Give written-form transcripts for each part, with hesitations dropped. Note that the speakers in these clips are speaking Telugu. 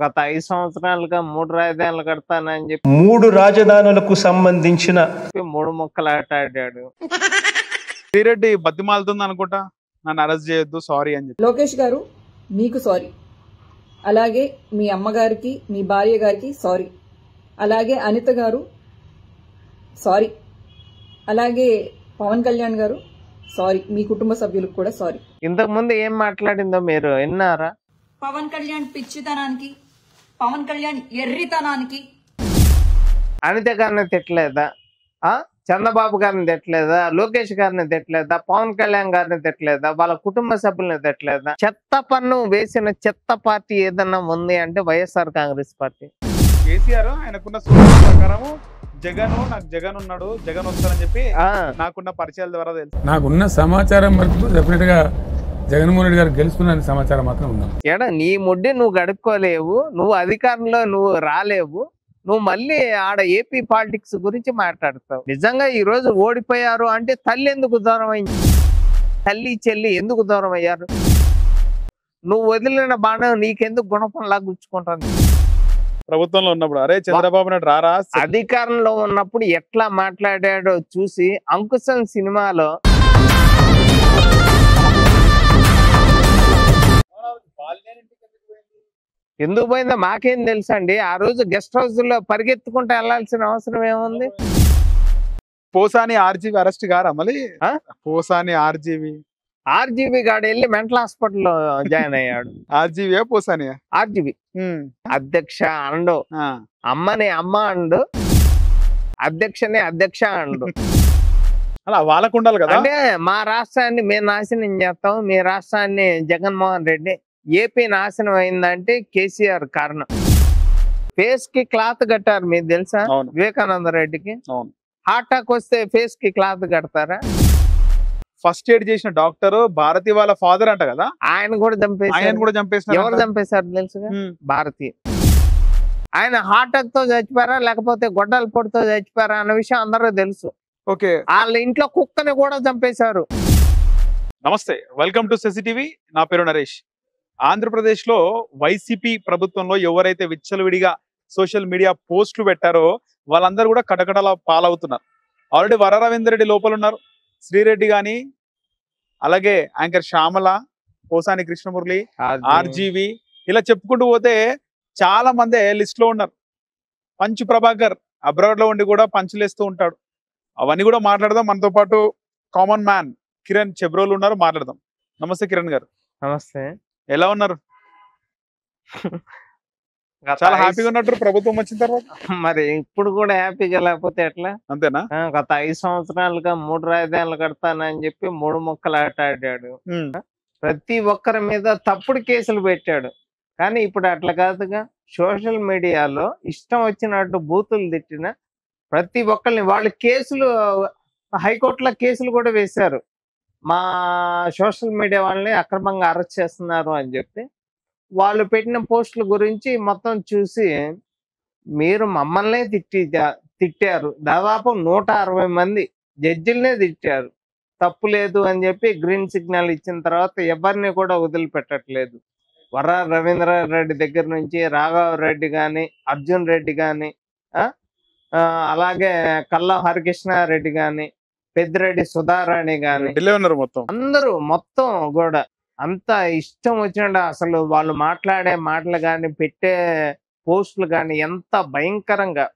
గత 5 సంవత్సరాలుగా 3 రాజధానులు కడతానని చెప్పి 3 రాజధానులకు సంబంధించిన 3 ముక్కలాట ఆడాడు. శ్రీరెడ్డి బతిమాలుతుంది అనుకుంటా, నన్ను అరెస్ట్ చేయొద్దు సారీ అని చెప్పి. లోకేష్ గారు మీకు సారీ, అలాగే మీ అమ్మగారికి మీ భార్య గారికి సారీ, అలాగే అనిత గారు సారీ, అలాగే పవన్ కళ్యాణ్ గారు సారీ, మీ కుటుంబ సభ్యులకు కూడా సారీ. ఇంతకు ముందు ఏం మాట్లాడిందో మీరు విన్నారా? పవన్ కళ్యాణ్ పిచ్చితనానికి, పవన్ కళ్యాణ్ ఎర్రితనానికి అనిత గారిని తిట్టలేదా? చంద్రబాబు గారిని తిట్టలేదా? లోకేష్ గారిని తిట్టలేదా? పవన్ కళ్యాణ్ గారిని తిట్టలేదా? వాళ్ళ కుటుంబ సభ్యుల్ని తిట్టలేదా? చెత్త పన్ను వేసిన చెత్త పార్టీ ఏదన్నా ఉంది అంటే వైఎస్ఆర్ కాంగ్రెస్ పార్టీ. కేసీఆర్ ఆయనకున్న సూచన ప్రకారము నాకు జగన్ ఉన్నాడు, జగన్ వస్తారని చెప్పి నాకున్న పరిచయాల ద్వారా తెలుసు. నాకున్న సమాచారం వరకు డెఫినెట్ గా జగన్మోహన్ రెడ్డి గారు గెలుచుకున్న సమాచారం మాత్రం ఉందా? నీ ముడ్డి నువ్వు గడుపుకోలేవు, నువ్వు అధికారంలో నువ్వు రాలేవు, నువ్వు మళ్ళీ ఆడ ఏపీ పాలిటిక్స్ గురించి మాట్లాడతావు. నిజంగా ఈ రోజు ఓడిపోయారు అంటే తల్లి ఎందుకు దూరం అయింది? తల్లి చెల్లి ఎందుకు దూరం అయ్యారు? నువ్వు వదిలిన బాణం నీకెందుకు గుణపంలా గుచ్చుకుంటుంది? ప్రభుత్వంలో ఉన్నప్పుడు అరే చంద్రబాబు నాయుడు రారా, అధికారంలో ఉన్నప్పుడు ఎట్లా మాట్లాడాడో చూసి అంకుశం సినిమాలో ఎందుకు పోయిందో మాకేం తెలుసు అండి. ఆ రోజు గెస్ట్ హౌస్ లో పరిగెత్తుకుంటూ వెళ్లాల్సిన అవసరం ఏముంది? పోసాని ఆర్జీవి అరెస్ట్ గారా మళ్ళీ? పోసాని ఆర్జీవి గాడు వెళ్ళి మెంటల్ హాస్పిటల్లో జాయిన్ అయ్యాడు. ఆర్జీవి పోసాని ఆర్జీవి అధ్యక్ష అండు, అమ్మని అమ్మ అండు, అధ్యక్షని అధ్యక్ష అండు. అలా వాళ్ళకు ఉండాలి కదా. అంటే మా రాష్ట్రాన్ని మేము నాశనం చేస్తాం, మీ రాష్ట్రాన్ని జగన్మోహన్ రెడ్డి. ఏపీ నాశనం అయిందంటే కేసీఆర్ కారణం. ఫేస్ కి క్లాత్ కట్టారు, మీకు తెలుసా? వివేకానంద రెడ్డికి హార్ట్ అటాక్ వస్తే ఫేస్ కి క్లాత్ కడతారా? ఫస్ట్ ఎయిడ్ చేసిన డాక్టర్ భారతి వాళ్ళ ఫాదర్ అంట కదా, ఆయన కూడా చంపేశారు. ఎవరు చంపేశారు తెలుసుగా? భారతి. ఆయన హార్ట్ అటాక్ తో చచ్చిపోయారా లేకపోతే గొడ్డల పొడితో చచ్చిపోయారా అన్న విషయం అందరూ తెలుసు. ఓకే, వాళ్ళ ఇంట్లో కుక్కని కూడా చంపేశారు. నమస్తే, వెల్కమ్ టు సిసిటీవీ. నా పేరు నరేష్. ఆంధ్రప్రదేశ్ లో వైసీపీ ప్రభుత్వంలో ఎవరైతే విచ్చలవిడిగా సోషల్ మీడియా పోస్టులు పెట్టారో వాళ్ళందరూ కూడా కటకటలా పాలవుతున్నారు. ఆల్రెడీ వర రవీందర్ రెడ్డి లోపల ఉన్నారు, శ్రీరెడ్డి గాని, అలాగే యాంకర్ శ్యామల, పోసాని కృష్ణమురళి, ఆర్జీవి, ఇలా చెప్పుకుంటూ పోతే చాలా మంది లిస్ట్ లో ఉన్నారు. పంచు ప్రభాకర్ అబ్రాడ్ లో ఉండి కూడా పంచులేస్తూ ఉంటాడు. అవన్నీ కూడా మాట్లాడదాం. మనతో పాటు కామన్ మ్యాన్ కిరణ్ చెబ్రోలు ఉన్నారు, మాట్లాడదాం. నమస్తే కిరణ్ గారు. నమస్తే, ఎలా ఉన్నారు? చాలా హ్యాపీగా ఉన్నట్టు ప్రభుత్వం వచ్చిన తర్వాత. మరి ఇప్పుడు కూడా హ్యాపీగా లేకపోతే ఎట్లా? అంతేనా? గత 5 సంవత్సరాలుగా 3 రాజధానులు కడతానని చెప్పి 3 ముక్కలాట ఆడాడు. ప్రతి ఒక్కరి మీద తప్పుడు కేసులు పెట్టాడు. కానీ ఇప్పుడు అట్లా కాదుగా. సోషల్ మీడియాలో ఇష్టం వచ్చినట్టు బూతులు తిట్టిన ప్రతి ఒక్కరిని వాళ్ళు కేసులు, హైకోర్టులో కేసులు కూడా వేశారు. మా సోషల్ మీడియా వాళ్ళని అక్రమంగా అరెస్ట్ చేస్తున్నారు అని చెప్పి వాళ్ళు పెట్టిన పోస్టుల గురించి మొత్తం చూసి మీరు మమ్మల్నే తిట్టారు. దాదాపు 160 మంది జడ్జిలనే తిట్టారు. తప్పు లేదు అని చెప్పి గ్రీన్ సిగ్నల్ ఇచ్చిన తర్వాత ఎవరిని కూడా వదిలిపెట్టట్లేదు. వర రవీంద్రారెడ్డి దగ్గర నుంచి రాఘవరెడ్డి కానీ, అర్జున్ రెడ్డి కానీ, అలాగే కల్లా హరికృష్ణారెడ్డి కానీ, పెద్దిరెడ్డి సుధారాణి గాని అందరూ మొత్తం కూడా అంత ఇష్టం వచ్చినట్టు అసలు వాళ్ళు మాట్లాడే మాటలు కానీ, పెట్టే పోస్టులు కానీ ఎంత భయంకరంగా.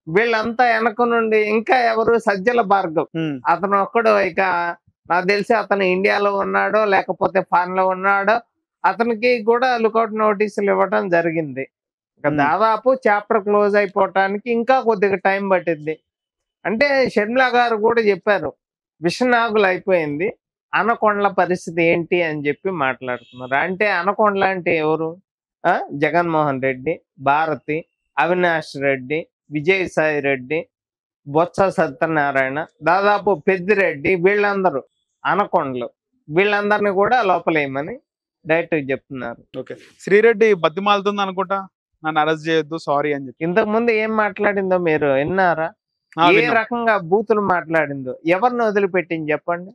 వీళ్ళంతా వెనక నుండి ఇంకా ఎవరు సజ్జల భార్గవ్, అతను ఒక్కడు. ఇక నాకు తెలిసి అతను ఇండియాలో ఉన్నాడో లేకపోతే ఫారెన్ లో ఉన్నాడో, అతనికి కూడా లుకౌట్ నోటీసులు ఇవ్వడం జరిగింది. ఇక దాదాపు చాప్టర్ క్లోజ్ అయిపోవటానికి ఇంకా కొద్దిగా టైం పట్టింది. అంటే షర్మిలా గారు కూడా చెప్పారు, విషనాగులు అయిపోయింది, అనకొండల పరిస్థితి ఏంటి అని చెప్పి మాట్లాడుతున్నారు. అంటే అనకొండల అంటే ఎవరు? జగన్మోహన్ రెడ్డి, భారతి, అవినాష్ రెడ్డి, విజయసాయి రెడ్డి, బొత్స సత్యనారాయణ, దాదాపు పెద్దిరెడ్డి, వీళ్ళందరూ అనకొండలు. వీళ్ళందరినీ కూడా లోపలేయమని డైరెక్ట్ చెప్తున్నారు. ఓకే, శ్రీరెడ్డి బతిమాలుతుంది అనుకుంటా, నన్ను అరెస్ట్ చేయొద్దు సారీ అని చెప్పి. ఇంతకు ముందు ఏం మాట్లాడిందో మీరు విన్నారా? ఏ రకంగా బూతులు మాట్లాడిందో, ఎవరిని వదిలిపెట్టింది చెప్పండి?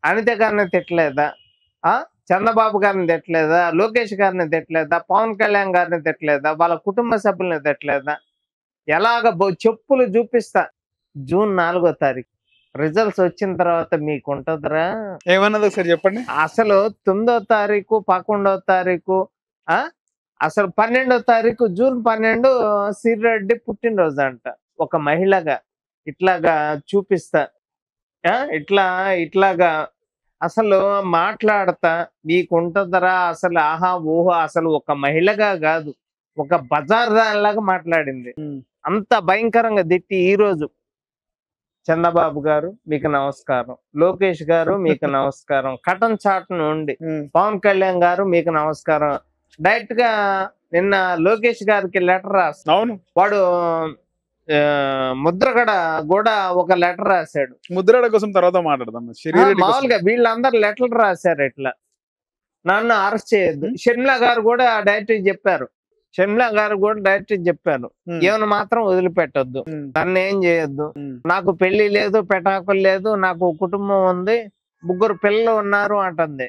అనిత గారిని తిట్టలేదా? చంద్రబాబు గారిని తిట్టలేదా, లోకేష్ గారిని తిట్టలేదా, పవన్ కళ్యాణ్ గారిని తిట్టలేదా, వాళ్ళ కుటుంబ సభ్యుల్ని తిట్టలేదా? ఎలాగ చెప్పులు చూపిస్తా. జూన్ 4వ తారీఖు రిజల్ట్స్ వచ్చిన తర్వాత మీకు ఉంటుందిరా. ఏమన్నది ఒకసారి చెప్పండి. అసలు 9వ తారీఖు 11వ తారీఖు అసలు 12వ తారీఖు జూన్ 12 శ్రీరెడ్డి పుట్టినరోజు అంట. ఒక మహిళగా ఇట్లాగా చూపిస్తా, ఇట్లాగా అసలు మాట్లాడతా మీకు ఉంటుందరా. అసలు ఆహా ఊహ. అసలు ఒక మహిళగా కాదు, ఒక బజార్ దానిలాగా మాట్లాడింది. అంత భయంకరంగా తిట్టి ఈ రోజు చంద్రబాబు గారు మీకు నమస్కారం, లోకేష్ గారు మీకు నమస్కారం, కటన్ చాట్ నుండి పవన్ కళ్యాణ్ గారు మీకు నమస్కారం. డైరెక్ట్ గా నిన్న లోకేష్ గారికి లెటర్ రాస్తాను. అవును, వాడు ముద్రగడ కూడా ఒక లెటర్ రాశాడు. ముద్రగడ కోసం తర్వాత మాట్లాడదాం. మామూలుగా వీళ్ళందరూ లెటర్లు రాశారు, ఇట్లా నన్ను అరెస్ట్ చేయొద్దు. షర్మిలా గారు కూడా డైరెక్ట్ చెప్పారు. ఏమైనా మాత్రం వదిలిపెట్టొద్దు, నన్ను ఏం చేయొద్దు, నాకు పెళ్లి లేదు, పెటాకులు లేదు, నాకు కుటుంబం ఉంది, 3 పిల్లలు ఉన్నారు అంటుంది.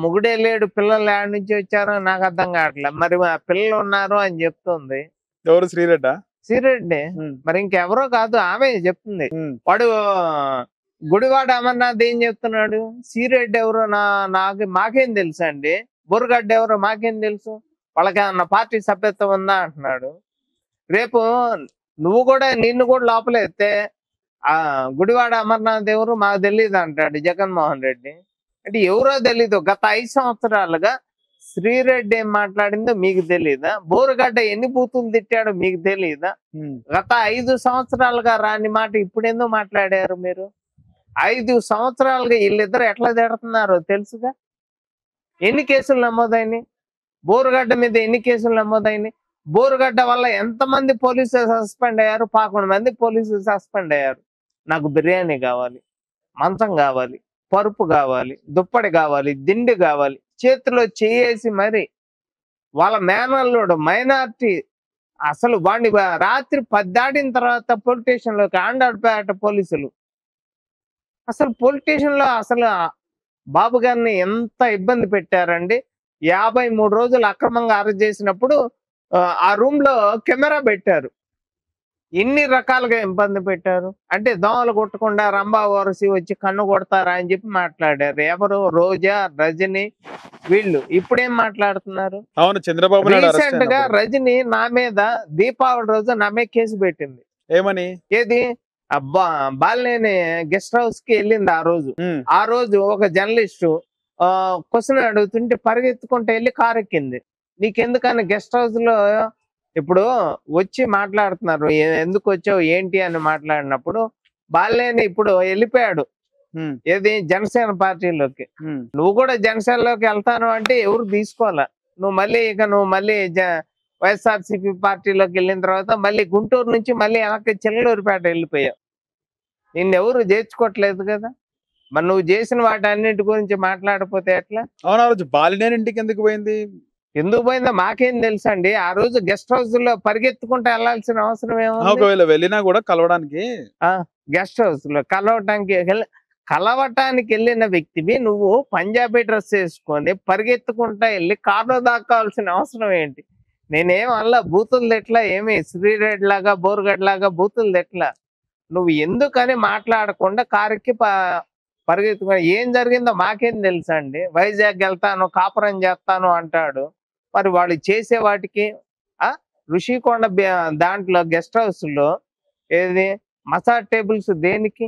మొగుడే లేడు, పిల్లలు ఏడు నుంచి వచ్చారో నాకు అర్థం కావట్లేదు. మరి పిల్లలు ఉన్నారు అని చెప్తుంది. ఎవరు? శ్రీరెడ్డి. మరి ఇంకెవరో కాదు, ఆమె చెప్తుంది. వాడు గుడివాడ అమర్నాథ్ ఏం చెప్తున్నాడు? శ్రీరెడ్డి ఎవరో మాకేం తెలుసు అండి, బోరుగడ్డ ఎవరో మాకేం తెలుసు, వాళ్ళకి ఏమన్నా పార్టీ సభ్యత్వం ఉందా అంటున్నాడు. రేపు నిన్ను కూడా లోపలేస్తే గుడివాడ అమర్నాథ్ ఎవరు మాకు తెలీదు అంటాడు జగన్మోహన్ రెడ్డి. అంటే ఎవరో తెలీదు. గత 5 సంవత్సరాలుగా శ్రీరెడ్డి ఏం మాట్లాడిందో మీకు తెలీదా? బోరుగడ్డ ఎన్ని బూతులు తిట్టాడో మీకు తెలీదా? గత 5 సంవత్సరాలుగా రాని మాట ఇప్పుడు ఎందుకు మాట్లాడారు మీరు? 5 సంవత్సరాలుగా వీళ్ళిద్దరు ఎట్లా తిడుతున్నారో తెలుసుగా. ఎన్ని కేసులు నమోదైనాయి? బోరుగడ్డ మీద ఎన్ని కేసులు నమోదైనాయి? బోరుగడ్డ వల్ల ఎంతమంది పోలీసులు సస్పెండ్ అయ్యారు? 11 మంది పోలీసులు సస్పెండ్ అయ్యారు. నాకు బిర్యానీ కావాలి, మంచం కావాలి, పరుపు కావాలి, దుప్పటి కావాలి, దిండి కావాలి, చేతిలో చేసి మరి వాళ్ళ మేనల్లుడు మైనార్టీ అసలు వాడిని రాత్రి 10 దాటిన తర్వాత పోలీస్ స్టేషన్ లోకి ఆండాడపేట పోలీసులు అసలు పోలీస్ స్టేషన్ లో అసలు బాబు గారిని ఎంత ఇబ్బంది పెట్టారండి. 53 రోజులు అక్రమంగా అరెస్ట్ చేసినప్పుడు ఆ రూమ్ లో కెమెరా పెట్టారు. ఎన్ని రకాలుగా ఇబ్బంది పెట్టారు అంటే దోమలు కొట్టకుండా రంభా ఓరసి వచ్చి కన్ను కొడతారా అని చెప్పి మాట్లాడారు. ఎవరు? రోజా, రజని, వీళ్ళు ఇప్పుడేం మాట్లాడుతున్నారు? అవును, చంద్రబాబు రీసెంట్ గా రజని నా మీద దీపావళి రోజు నా మీద కేసు పెట్టింది. ఏమని? ఏది? బాలినేని గెస్ట్ హౌస్ కి వెళ్ళింది. ఆ రోజు ఒక జర్నలిస్టు క్వశ్చన్ అడుగుతుంటే పరిగెత్తుకుంటూ వెళ్ళి కారు ఎక్కింది. నీకెందుకని గెస్ట్ హౌస్ లో ఇప్పుడు వచ్చి మాట్లాడుతున్నారు, ఎందుకు వచ్చావు ఏంటి అని మాట్లాడినప్పుడు బాలినేని ఇప్పుడు వెళ్ళిపోయాడు. ఏది? జనసేన పార్టీలోకి. నువ్వు కూడా జనసేనలోకి వెళ్తాను అంటే ఎవరు తీసుకోవాలా? నువ్వు మళ్ళీ వైఎస్ఆర్సీపీ పార్టీలోకి వెళ్ళిన తర్వాత మళ్ళీ గుంటూరు నుంచి మళ్ళీ వెనక్కి చిల్లూరుపేట వెళ్ళిపోయావు. నిన్నెవరు చేర్చుకోవట్లేదు కదా. మరి నువ్వు చేసిన వాటి అన్నింటి గురించి మాట్లాడపోతే ఎట్లా? అవును, ఆ రోజు బాలినేని ఇంటికి ఎందుకు పోయింది? ఎందుకు పోయిందో మాకేం తెలుసు అండి. ఆ రోజు గెస్ట్ హౌస్ లో పరిగెత్తుకుంటూ వెళ్లాల్సిన అవసరం ఏమో. ఒకవేళ వెళ్ళినా కూడా కలవడానికి గెస్ట్ హౌస్ లో కలవటానికి వెళ్ళిన వ్యక్తివి నువ్వు పంజాబీ డ్రెస్ వేసుకొని పరిగెత్తుకుంటా వెళ్ళి కార్లో దాక్కాల్సిన అవసరం ఏంటి? నేనేం అలా బూతులు తెట్లా, ఏమి శ్రీరెడ్డి లాగా బోరుగడ్డ లాగా బూతులు తెట్లా. నువ్వు ఎందుకని మాట్లాడకుండా కారుకి పరిగెత్తుకొని ఏం జరిగిందో మాకేం తెలుసా అండి. వైజాగ్ వెళ్తాను, కాపురం చేస్తాను అంటాడు. మరి వాళ్ళు చేసే వాటికి ఋషికొండ దాంట్లో గెస్ట్ హౌస్ లో ఏది మసాజ్ టేబుల్స్ దేనికి?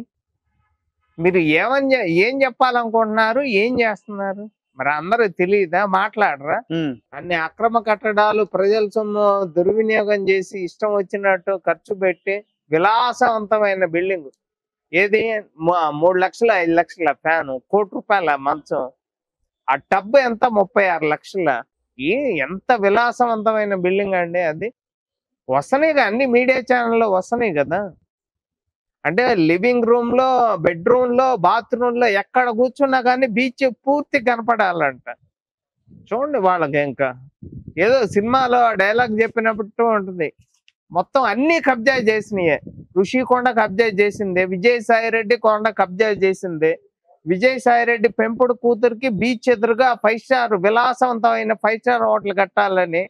మీరు ఏం చెప్పాలనుకుంటున్నారు, ఏం చేస్తున్నారు? మరి అందరూ తెలియదా? మాట్లాడరా? అన్ని అక్రమ కట్టడాలు ప్రజల సొమ్ము దుర్వినియోగం చేసి ఇష్టం వచ్చినట్టు ఖర్చు పెట్టి విలాసవంతమైన బిల్డింగ్. ఏది? 3 లక్షలు 5 లక్షల ఫ్యాను, ₹1,00,00,000 మంచం, ఆ టబ్ ఎంత? 36 లక్షల. ఎంత విలాసవంతమైన బిల్డింగ్ అండి అది. వస్తున్నాయి అన్ని మీడియా ఛానల్లో వస్తున్నాయి కదా. అంటే లివింగ్ రూమ్ లో, బెడ్రూమ్ లో, బాత్రూమ్ లో ఎక్కడ కూర్చున్నా కానీ బీచ్ పూర్తి కనపడాలంట. చూడండి వాళ్ళకి ఇంకా ఏదో సినిమాలో డైలాగ్ చెప్పినట్టు ఉంటుంది. మొత్తం అన్ని కబ్జా చేసినాయే. ఋషికొండ కబ్జా చేసిందే, విజయసాయి రెడ్డి కొండ కబ్జా చేసిందే, విజయసాయి రెడ్డి పెంపుడు కూతురికి బీచ్ ఎదురుగా 5 స్టార్ విలాసవంతమైన 5 స్టార్ హోటల్ కట్టాలని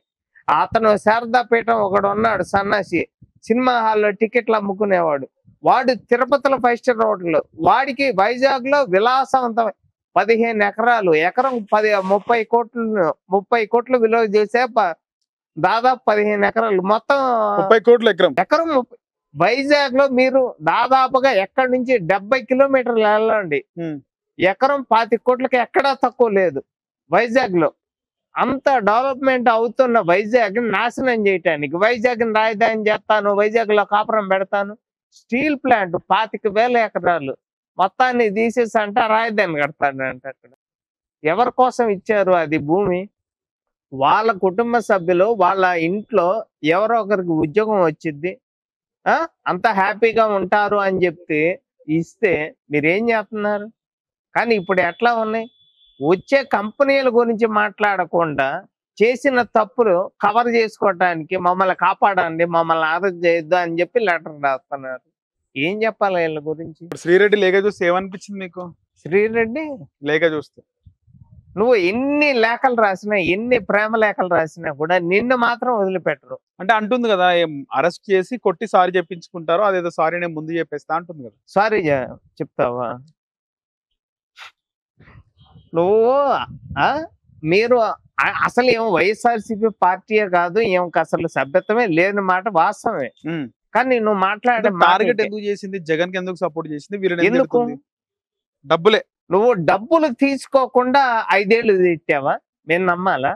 అతను శారదాపీఠం ఒకడు ఉన్నాడు సన్నాసి, సినిమా హాల్లో టికెట్లు అమ్ముకునేవాడు. వాడు తిరుపతిలో 5 స్టార్ హోటల్, వాడికి వైజాగ్ లో విలాసవంతమైన 15 ఎకరాలు, ఎకరం 30 కోట్లు విలువ చేసే దాదాపు 15 ఎకరాలు, మొత్తం 30 కోట్ల ఎకరం. ఎకరం 30. వైజాగ్ లో మీరు దాదాపుగా ఎక్కడి నుంచి 70 కిలోమీటర్లు వెళ్ళండి, ఎకరం 25 కోట్లకి ఎక్కడా తక్కువ లేదు. వైజాగ్ లో అంత డెవలప్మెంట్ అవుతున్న వైజాగ్ నాశనం చేయటానికి, వైజాగ్ రాజధాని చేస్తాను, వైజాగ్ లో కాపురం పెడతాను, స్టీల్ ప్లాంట్ 25,000 ఎకరాలు మొత్తాన్ని తీసేసి అంట రాజధాని కడతాడంట. అక్కడ ఎవరి కోసం ఇచ్చారు అది భూమి? వాళ్ళ కుటుంబ సభ్యులు వాళ్ళ ఇంట్లో ఎవరో ఒకరికి ఉద్యోగం వచ్చింది, అంత హ్యాపీగా ఉంటారు అని చెప్తే ఇస్తే మీరేం చేస్తున్నారు? కానీ ఇప్పుడు ఎట్లా ఉన్నాయి, వచ్చే కంపెనీల గురించి మాట్లాడకుండా చేసిన తప్పులు కవర్ చేసుకోవటానికి మమ్మల్ని కాపాడండి, మమ్మల్ని ఆదరణ చేయొద్దు అని చెప్పి లెటర్ రాస్తున్నారు. ఏం చెప్పాలి వీళ్ళ గురించి? శ్రీరెడ్డి లేఖ చూస్తే ఏమనిపించింది మీకు? శ్రీరెడ్డి లేఖ చూస్తే నువ్వు ఎన్ని లేఖలు రాసినా, ఎన్ని ప్రేమ లేఖలు రాసినా కూడా నిన్ను మాత్రం వదిలిపెట్టరు. అంటే అంటుంది కదా, అరెస్ట్ చేసి కొట్టి సారీ చెప్పించుకుంటారు, అదేదో సారీ నేను ముందు చెప్పేస్తా అంటుంది కదా. సారీ చెప్తావా నువ్వు? మీరు అసలు ఏమో వైఎస్ఆర్సీపీ పార్టీయే కాదు, ఏమో అసలు సభ్యత్వమే లేని మాట వాస్తవమే. కానీ నువ్వు మాట్లాడే టార్గెట్ ఎందుకు చేసింది? జగన్ కి ఎందుకు సపోర్ట్ చేసింది? వీళ్ళని ఎందుకు? డబ్బులే. నువ్వు డబ్బులు తీసుకోకుండా 5 ఏళ్ళు తిట్టావా? నేను నమ్మాలా?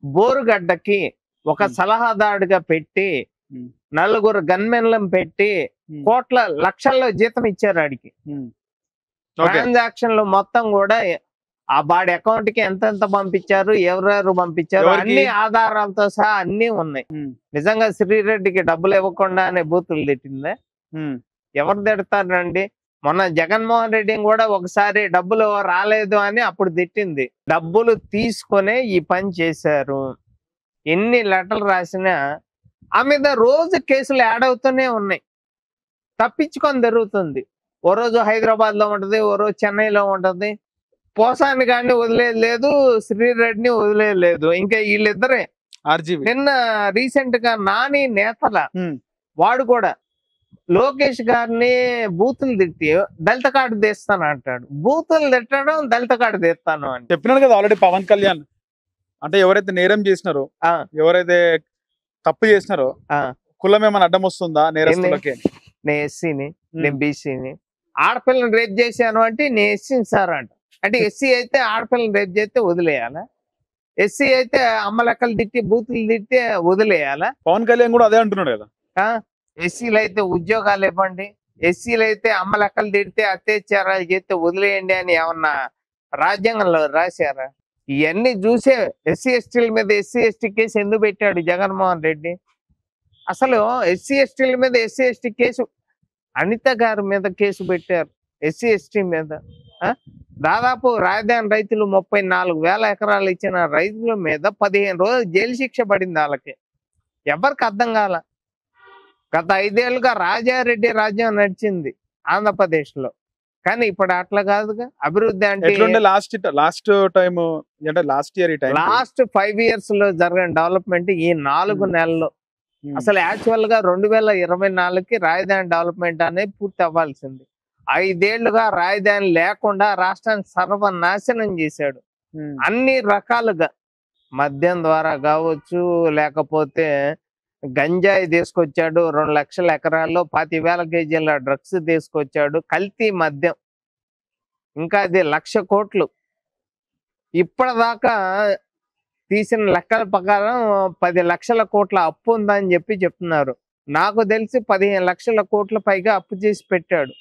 బోరుగడ్డకి ఒక సలహాదారుడిగా పెట్టి 4 గన్మెన్లను పెట్టి లక్షల్లో జీతం ఇచ్చారు ఆడికి. ట్రాన్సాక్షన్లు మొత్తం కూడా ఆ వాడి అకౌంట్ కి ఎంతెంత పంపించారు, ఎవరెవరు పంపించారు, అన్ని ఆధారాలతో సహా అన్ని ఉన్నాయి. నిజంగా శ్రీరెడ్డికి డబ్బులు ఇవ్వకుండా బూతులు తిట్టిందే? ఎవరు తిడతారండి? మొన్న జగన్మోహన్ రెడ్డిని కూడా ఒకసారి డబ్బులు రాలేదు అని అప్పుడు తిట్టింది. డబ్బులు తీసుకొనే ఈ పని చేశారు. ఎన్ని లెటర్లు రాసినా ఆ మీద రోజు కేసులు యాడ్ అవుతూనే ఉన్నాయి. తప్పించుకొని జరుగుతుంది. ఓ రోజు హైదరాబాద్ లో ఉంటది, ఓ రోజు చెన్నైలో ఉంటది. పోసాని గాని వదిలేదు లేదు, శ్రీరెడ్డిని వదిలేదు లేదు. ఇంకా వీళ్ళిద్దరే. నిన్న రీసెంట్ గా నాని నేతల వాడు కూడా లోకేష్ గారిని బూతులు తిట్టి దళిత కార్డు తీస్తాను అంటాడు. బూతులు తిట్టడం, దళిత కార్డు తీస్తాను అని చెప్పినాడు కదా ఆల్రెడీ పవన్ కళ్యాణ్. అంటే ఎవరైతే నేరం చేసినారో, ఎవరైతే తప్పు చేసినారో కులం ఏమైనా అడ్డం వస్తుందా నేరస్తులకి? నేను ఎస్సీని, నేను బీసీని, ఆడపిల్లని రేప్ చేశాను అంటే నేను ఎస్సీని సార్ అంట. అంటే ఎస్సీ అయితే ఆడపిల్లని రేప్ చేస్తే వదిలేయాలా? ఎస్సీ అయితే అమ్మ లెక్కలు తిట్టి బూతులు తిట్టి వదిలేయాలా? పవన్ కళ్యాణ్ కూడా అదే అంటున్నాడు కదా. ఎస్సీలు అయితే ఉద్యోగాలు ఇవ్వండి, ఎస్సీలు అయితే అమ్మ లెక్కలు తిడితే అత్యాచారాలు చేస్తే వదిలేయండి అని ఏమన్నా రాజ్యాంగంలో రాశారా? ఇవన్నీ చూసే ఎస్సీ ఎస్టీల మీద ఎస్సీ ఎస్టీ కేసు ఎందుకు పెట్టాడు జగన్మోహన్ రెడ్డి? అసలు ఎస్సీ ఎస్టీల మీద ఎస్సీ ఎస్టీ కేసు, అనిత గారి మీద కేసు పెట్టారు ఎస్సీ ఎస్టీ మీద. దాదాపు రాజధాని రైతులు 34,000 ఎకరాలు ఇచ్చిన రైతుల మీద 15 రోజులు జైలు శిక్ష పడింది వాళ్ళకి. ఎవరికి అర్థం కాల. గత 5 ఏళ్ళుగా రాజారెడ్డి రాజ్యం నడిచింది ఆంధ్రప్రదేశ్ లో. కానీ ఇప్పుడు అట్లా కాదుగా. అభివృద్ధి అంటే లాస్ట్ లాస్ట్ 5 years లో జరగని డెవలప్మెంట్ ఈ 4 నెలల్లో. అసలు యాక్చువల్ గా 2024కి రాజధాని డెవలప్మెంట్ అనేది పూర్తి అవ్వాల్సింది. 5 ఏళ్లుగా రాజధాని లేకుండా రాష్ట్రాన్ని సర్వనాశనం చేశాడు. అన్ని రకాలుగా మద్యం ద్వారా కావచ్చు, లేకపోతే గంజాయి తీసుకొచ్చాడు, 2 లక్షల ఎకరాల్లో 25,000 కేజీల డ్రగ్స్ తీసుకొచ్చాడు, కల్తీ మద్యం, ఇంకా అది 1,00,000 కోట్లు. ఇప్పటిదాకా తీసిన లెక్కల ప్రకారం 10 లక్షల కోట్ల అప్పు ఉందని చెప్పి చెప్తున్నారు. నాకు తెలిసి 15 లక్షల కోట్ల పైగా అప్పు చేసి పెట్టాడు.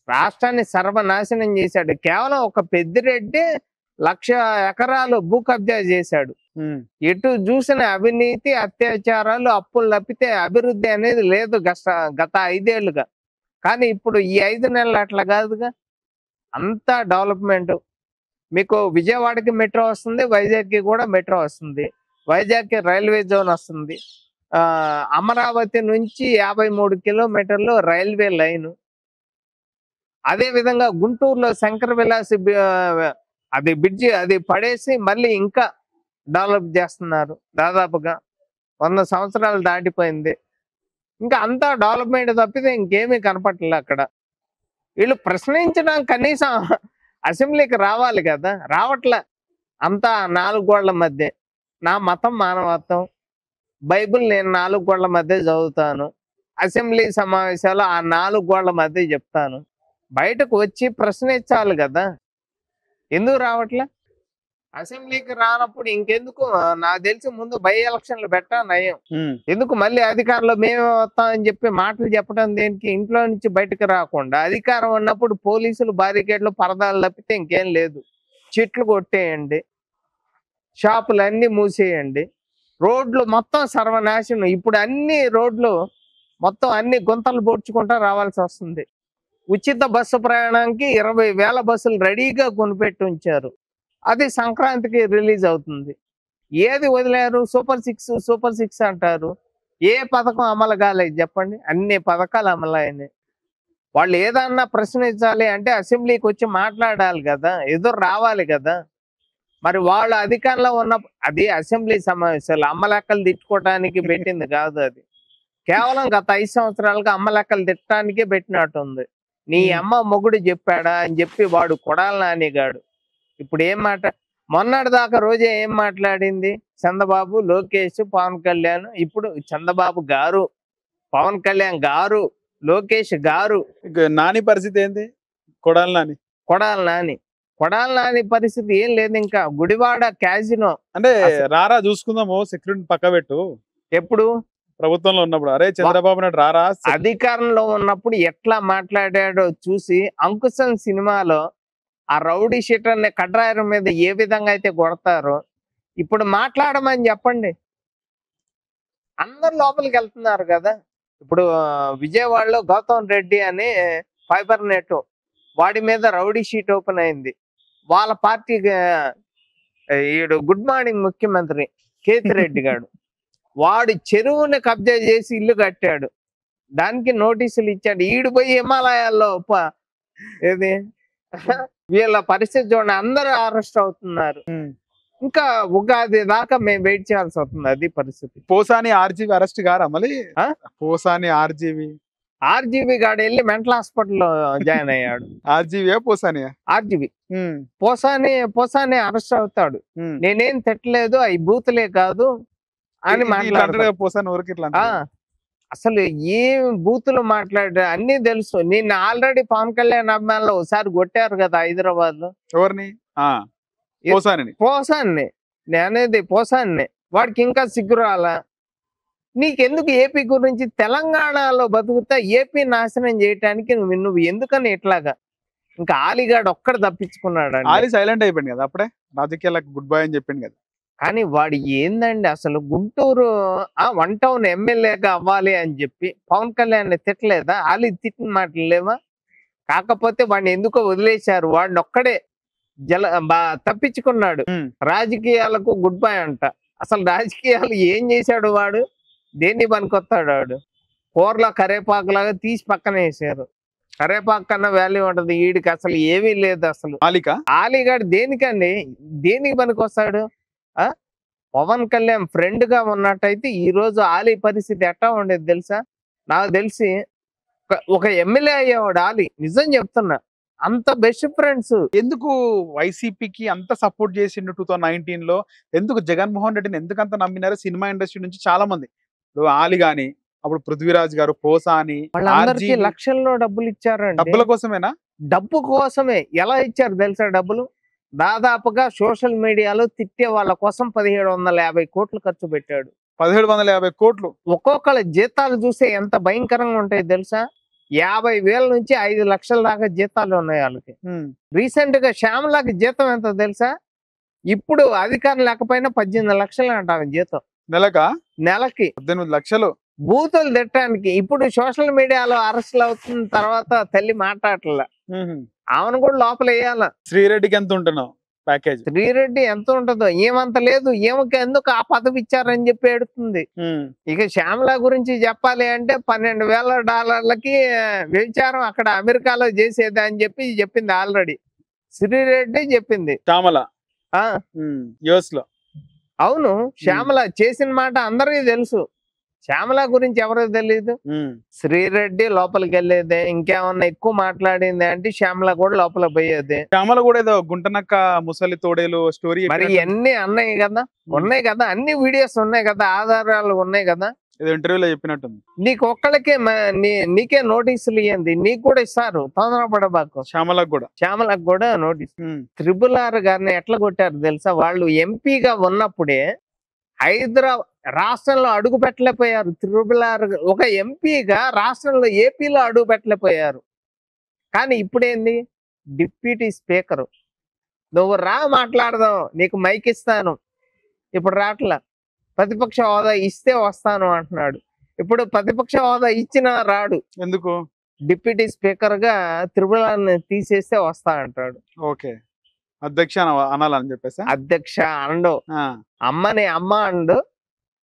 రాష్ట్రాన్ని సర్వనాశనం చేశాడు. కేవలం ఒక పెద్దిరెడ్డి 1,00,000 ఎకరాలు భూ కబ్జా చేశాడు. ఎటు చూసిన అవినీతి, అత్యాచారాలు, అప్పులు తప్పితే అభివృద్ధి అనేది లేదు గత 5 ఏళ్లుగా. కానీ ఇప్పుడు ఈ 5 నెలలు అట్లా కాదుగా. అంతా డెవలప్మెంట్. మీకు విజయవాడకి మెట్రో వస్తుంది, వైజాగ్కి కూడా మెట్రో వస్తుంది, వైజాగ్కి రైల్వే జోన్ వస్తుంది. అమరావతి నుంచి 53 కిలోమీటర్లు రైల్వే లైన్. అదే విధంగా గుంటూరులో శంకర విలాస్ అది బ్రిడ్జి అది పడేసి మళ్ళీ ఇంకా డెవలప్ చేస్తున్నారు. దాదాపుగా 100 సంవత్సరాలు దాటిపోయింది. ఇంకా అంతా డెవలప్మెంట్ తప్పితే ఇంకేమీ కనపట్లేదు అక్కడ. వీళ్ళు ప్రశ్నించడం కనీసం అసెంబ్లీకి రావాలి కదా, రావట్లే. అంతా 4 గోళ్ల మధ్య. నా మతం మానవత్వం, బైబిల్ నేను 4 గోళ్ల మధ్య చదువుతాను, అసెంబ్లీ సమావేశాలు ఆ 4 గోళ్ల మధ్య చెప్తాను. బయటకు వచ్చి ప్రశ్నించాలి కదా, ఎందుకు రావట్లే? అసెంబ్లీకి రానప్పుడు ఇంకెందుకు? నాకు తెలిసి ముందు బై ఎలక్షన్లు పెట్టా నయం. ఎందుకు మళ్ళీ అధికారంలో మేమే వస్తామని చెప్పి మాటలు చెప్పడం దేనికి? ఇంట్లో నుంచి బయటకు రాకుండా అధికారం ఉన్నప్పుడు పోలీసులు బారికేడ్లు పరదాలు తప్పితే ఇంకేం లేదు. చెట్లు కొట్టేయండి, షాపులన్నీ మూసేయండి, రోడ్లు మొత్తం సర్వనాశనం. ఇప్పుడు అన్ని రోడ్లు మొత్తం అన్ని గుంతలు పొడ్చుకుంటా రావాల్సి వస్తుంది. ఉచిత బస్సు ప్రయాణానికి 20,000 బస్సులు రెడీగా కొనిపెట్టి ఉంచారు. అది సంక్రాంతికి రిలీజ్ అవుతుంది. ఏది వదిలేరు? సూపర్ 6 అంటారు. ఏ పథకం అమలు కాలేదు చెప్పండి? అన్ని పథకాలు అమలు అయినాయి. వాళ్ళు ఏదన్నా ప్రశ్నించాలి అంటే అసెంబ్లీకి వచ్చి మాట్లాడాలి కదా, ఎదురు రావాలి కదా. మరి వాళ్ళు అధికారంలో ఉన్న అది అసెంబ్లీ సమావేశాలు అమ్మలెక్కలు తిట్టుకోవటానికి పెట్టింది కాదు. అది కేవలం గత 5 సంవత్సరాలుగా అమ్మలెక్కలు తిట్టడానికే పెట్టినట్టుంది. నీ అమ్మ మొగుడు చెప్పాడా అని చెప్పి వాడు కొడాలి నానిగాడు ఇప్పుడు ఏం మాట? మొన్నటి దాకా రోజే ఏం మాట్లాడింది? చంద్రబాబు, లోకేష్, పవన్ కళ్యాణ్. ఇప్పుడు చంద్రబాబు గారు, పవన్ కళ్యాణ్ గారు, లోకేష్ గారు. నాని పరిస్థితి ఏంది? కొడాలి నాని పరిస్థితి ఏం లేదు. ఇంకా గుడివాడ క్యాజినో అంటే రారా చూసుకుందాము, సెక్యూరిటీ పక్క పెట్టు. ఎప్పుడు ప్రభుత్వంలో ఉన్నప్పుడు అరే చంద్రబాబు నాయుడు రారా, అధికారంలో ఉన్నప్పుడు ఎట్లా మాట్లాడాడో చూసి అంకుశం సినిమాలో ఆ రౌడీ షీటర్ని కడ్రాయర్ మీద ఏ విధంగా అయితే కొడతారో ఇప్పుడు మాట్లాడమని చెప్పండి. అందరు లోపలికి వెళ్తున్నారు కదా. ఇప్పుడు విజయవాడలో గౌతమ్ రెడ్డి అని ఫైబర్ నెట్ వాడి మీద రౌడీ షీట్ ఓపెన్ అయింది. వాళ్ళ పార్టీకి ఈడు గుడ్ మార్నింగ్ ముఖ్యమంత్రి కేతిరెడ్డి గారు వాడు చెరువుని కబ్జా చేసి ఇల్లు కట్టాడు. దానికి నోటీసులు ఇచ్చాడు. ఈడు పోయి హిమాలయాల్లో ఏది వీళ్ళ పరిస్థితి చూడండి, అందరూ అరెస్ట్ అవుతున్నారు. ఇంకా ఉగాది దాకా మేము వెయిట్ చేయాల్సి వస్తుంది. అది పరిస్థితి. పోసాని ఆర్జీవి అరెస్ట్ గారా మళ్ళీ? పోసాని ఆర్జీవి గాడు వెళ్ళి మెంటల్ హాస్పిటల్లో జాయిన్ అయ్యాడు. ఆర్జీవి పోసాని అరెస్ట్ అవుతాడు. నేనేం తిట్టలేదు, అవి బూతులే కాదు అని మాట్లాడారు. పోసాని ఊరికి అసలు ఏం బూతులు మాట్లాడా అన్ని తెలుసు. నిన్న ఆల్రెడీ పవన్ కళ్యాణ్ అభిమానులు ఒకసారి కొట్టారు కదా హైదరాబాద్ లో. ఎవరిని? పోసాన్ని నేనేది పోసాన్ని. వాడికి ఇంకా సిగ్గురాలా? నీకెందుకు ఏపీ గురించి? తెలంగాణలో బతుకుతా ఏపీ నాశనం చేయటానికి నువ్వు ఎందుకని ఇట్లాగా? ఇంకా ఆలిగాడు ఒక్కడ తప్పించుకున్నాడు. ఆలి సైలెంట్ అయిపోయింది కదా అప్పుడే, రాజకీయాలకు గుడ్ బై అని చెప్పింది కదా. కానీ వాడు ఏందండి అసలు గుంటూరు 1 టౌన్ ఎమ్మెల్యేగా అవ్వాలి అని చెప్పి పవన్ కళ్యాణ్ తిట్టలేదా? ఆలి తిట్టిన మాటలు లేవా? కాకపోతే వాడిని ఎందుకో వదిలేశారు. వాడిని ఒక్కడే తప్పించుకున్నాడు. రాజకీయాలకు గుడ్ బై అంట. అసలు రాజకీయాలు ఏం చేశాడు వాడు? దేన్ని పనికొస్తాడు వాడు? కూరలో కరేపాకులాగా తీసి పక్కన వేసారు. కరేపాకు కన్నా వాల్యూ ఉంటది. వీడికి అసలు ఏమీ లేదు. అసలు ఆలిగాడు దేనికండి, దేనికి పనికొస్తాడు? పవన్ కళ్యాణ్ ఫ్రెండ్ గా ఉన్నట్టయితే ఈ రోజు ఆలి పరిస్థితి ఎట్టా ఉండేది తెలుసా? నాకు తెలిసి ఒక ఎమ్మెల్యే అయ్యేవాడు ఆలి. నిజం చెప్తున్నా, అంత బెస్ట్ ఫ్రెండ్స్. ఎందుకు వైసీపీకి అంత సపోర్ట్ చేసిండు 2019 లో? ఎందుకు జగన్మోహన్ రెడ్డిని ఎందుకంత నమ్మినారు? సినిమా ఇండస్ట్రీ నుంచి చాలా మంది, ఆలి గాని, అప్పుడు పృథ్వీరాజ్ గారు, పోసాని, వాళ్ళందరికీ లక్షల్లో డబ్బులు ఇచ్చారండి. డబ్బుల కోసమేనా? డబ్బు కోసమే. ఎలా ఇచ్చారు తెలుసా డబ్బులు? దాదాపుగా సోషల్ మీడియాలో తిట్టే వాళ్ళ కోసం 1750 కోట్లు ఖర్చు పెట్టాడు. 1750 కోట్లు. ఒక్కొక్కళ్ళ జీతాలు చూస్తే ఎంత భయంకరంగా ఉంటాయి తెలుసా? 50,000 నుంచి 5 లక్షల దాకా జీతాలు ఉన్నాయి వాళ్ళకి. రీసెంట్ గా శ్యామలాకి జీతం ఎంత తెలుసా? ఇప్పుడు అధికారం లేకపోయినా 18 లక్షలు అంట జీతం. నెలకి 18 లక్షలు. బూతులు తిట్టడానికి. ఇప్పుడు సోషల్ మీడియాలో అరెస్టులు అవుతున్న తర్వాత తల్లి మాట్లాడలే, ఆమెను కూడా లోపల వేయాల. శ్రీరెడ్డికి ఎంత ఉంటున్నావు? ప్యాకేజ్. శ్రీరెడ్డి ఎంత ఉంటుందో ఏమంత లేదు, ఏమకి ఎందుకు ఆ పదవి ఇచ్చారని చెప్పి ఎడుతుంది. ఇక శ్యామల గురించి చెప్పాలి అంటే $12,000 వ్యభిచారం అక్కడ అమెరికాలో చేసేది అని చెప్పి చెప్పింది ఆల్రెడీ. శ్రీరెడ్డి చెప్పింది శ్యామల ఆ యుఎస్ లో. అవును, శ్యామల చేసిన మాట అందరికీ తెలుసు. శ్యామల గురించి ఎవరికి తెలియదు? శ్రీరెడ్డి లోపలికి వెళ్ళేదే, ఇంకేమన్నా ఎక్కువ మాట్లాడింది అంటే శ్యామల కూడా లోపల పోయేదే. శ్యామల కూడా ఏదో గుంటనక్క ముసలి తోడేలు స్టోరీ మరి ఇవన్నీ ఉన్నాయి కదా, ఉన్నాయి కదా, అన్ని వీడియోస్ ఉన్నాయి కదా, ఆధారాలు ఉన్నాయి కదా. ఏదో ఇంటర్వ్యూలో చెప్పినట్టుంది. నీకు ఒక్కళ్ళకే నీకే నోటీసులు ఇవ్వండి, నీకు కూడా ఇస్తారు, తొందరపడబాకు. శ్యామలకు కూడా నోటీస్. RRR గారిని ఎట్లా కొట్టారు తెలుసా? వాళ్ళు ఎంపీగా ఉన్నప్పుడే రాష్ట్రంలో అడుగు పెట్టలేకపోయారు. RRR ఒక ఎంపీగా రాష్ట్రంలో ఏపీలో అడుగు పెట్టలేకపోయారు. కానీ ఇప్పుడేంది, డిప్యూటీ స్పీకరు, నువ్వు రా మాట్లాడదాం, నీకు మైక్ ఇస్తాను, ఇప్పుడు రాట్లా. ప్రతిపక్ష హోదా ఇస్తే వస్తాను అంటున్నాడు. ఇప్పుడు ప్రతిపక్ష హోదా ఇచ్చినా రాడు. ఎందుకు? డిప్యూటీ స్పీకర్ గా RRRని తీసేస్తే వస్తా అంటాడు. ఓకే, అధ్యక్ష అనాలని చెప్పేసి. అధ్యక్ష అండు, అమ్మని అమ్మ అండు,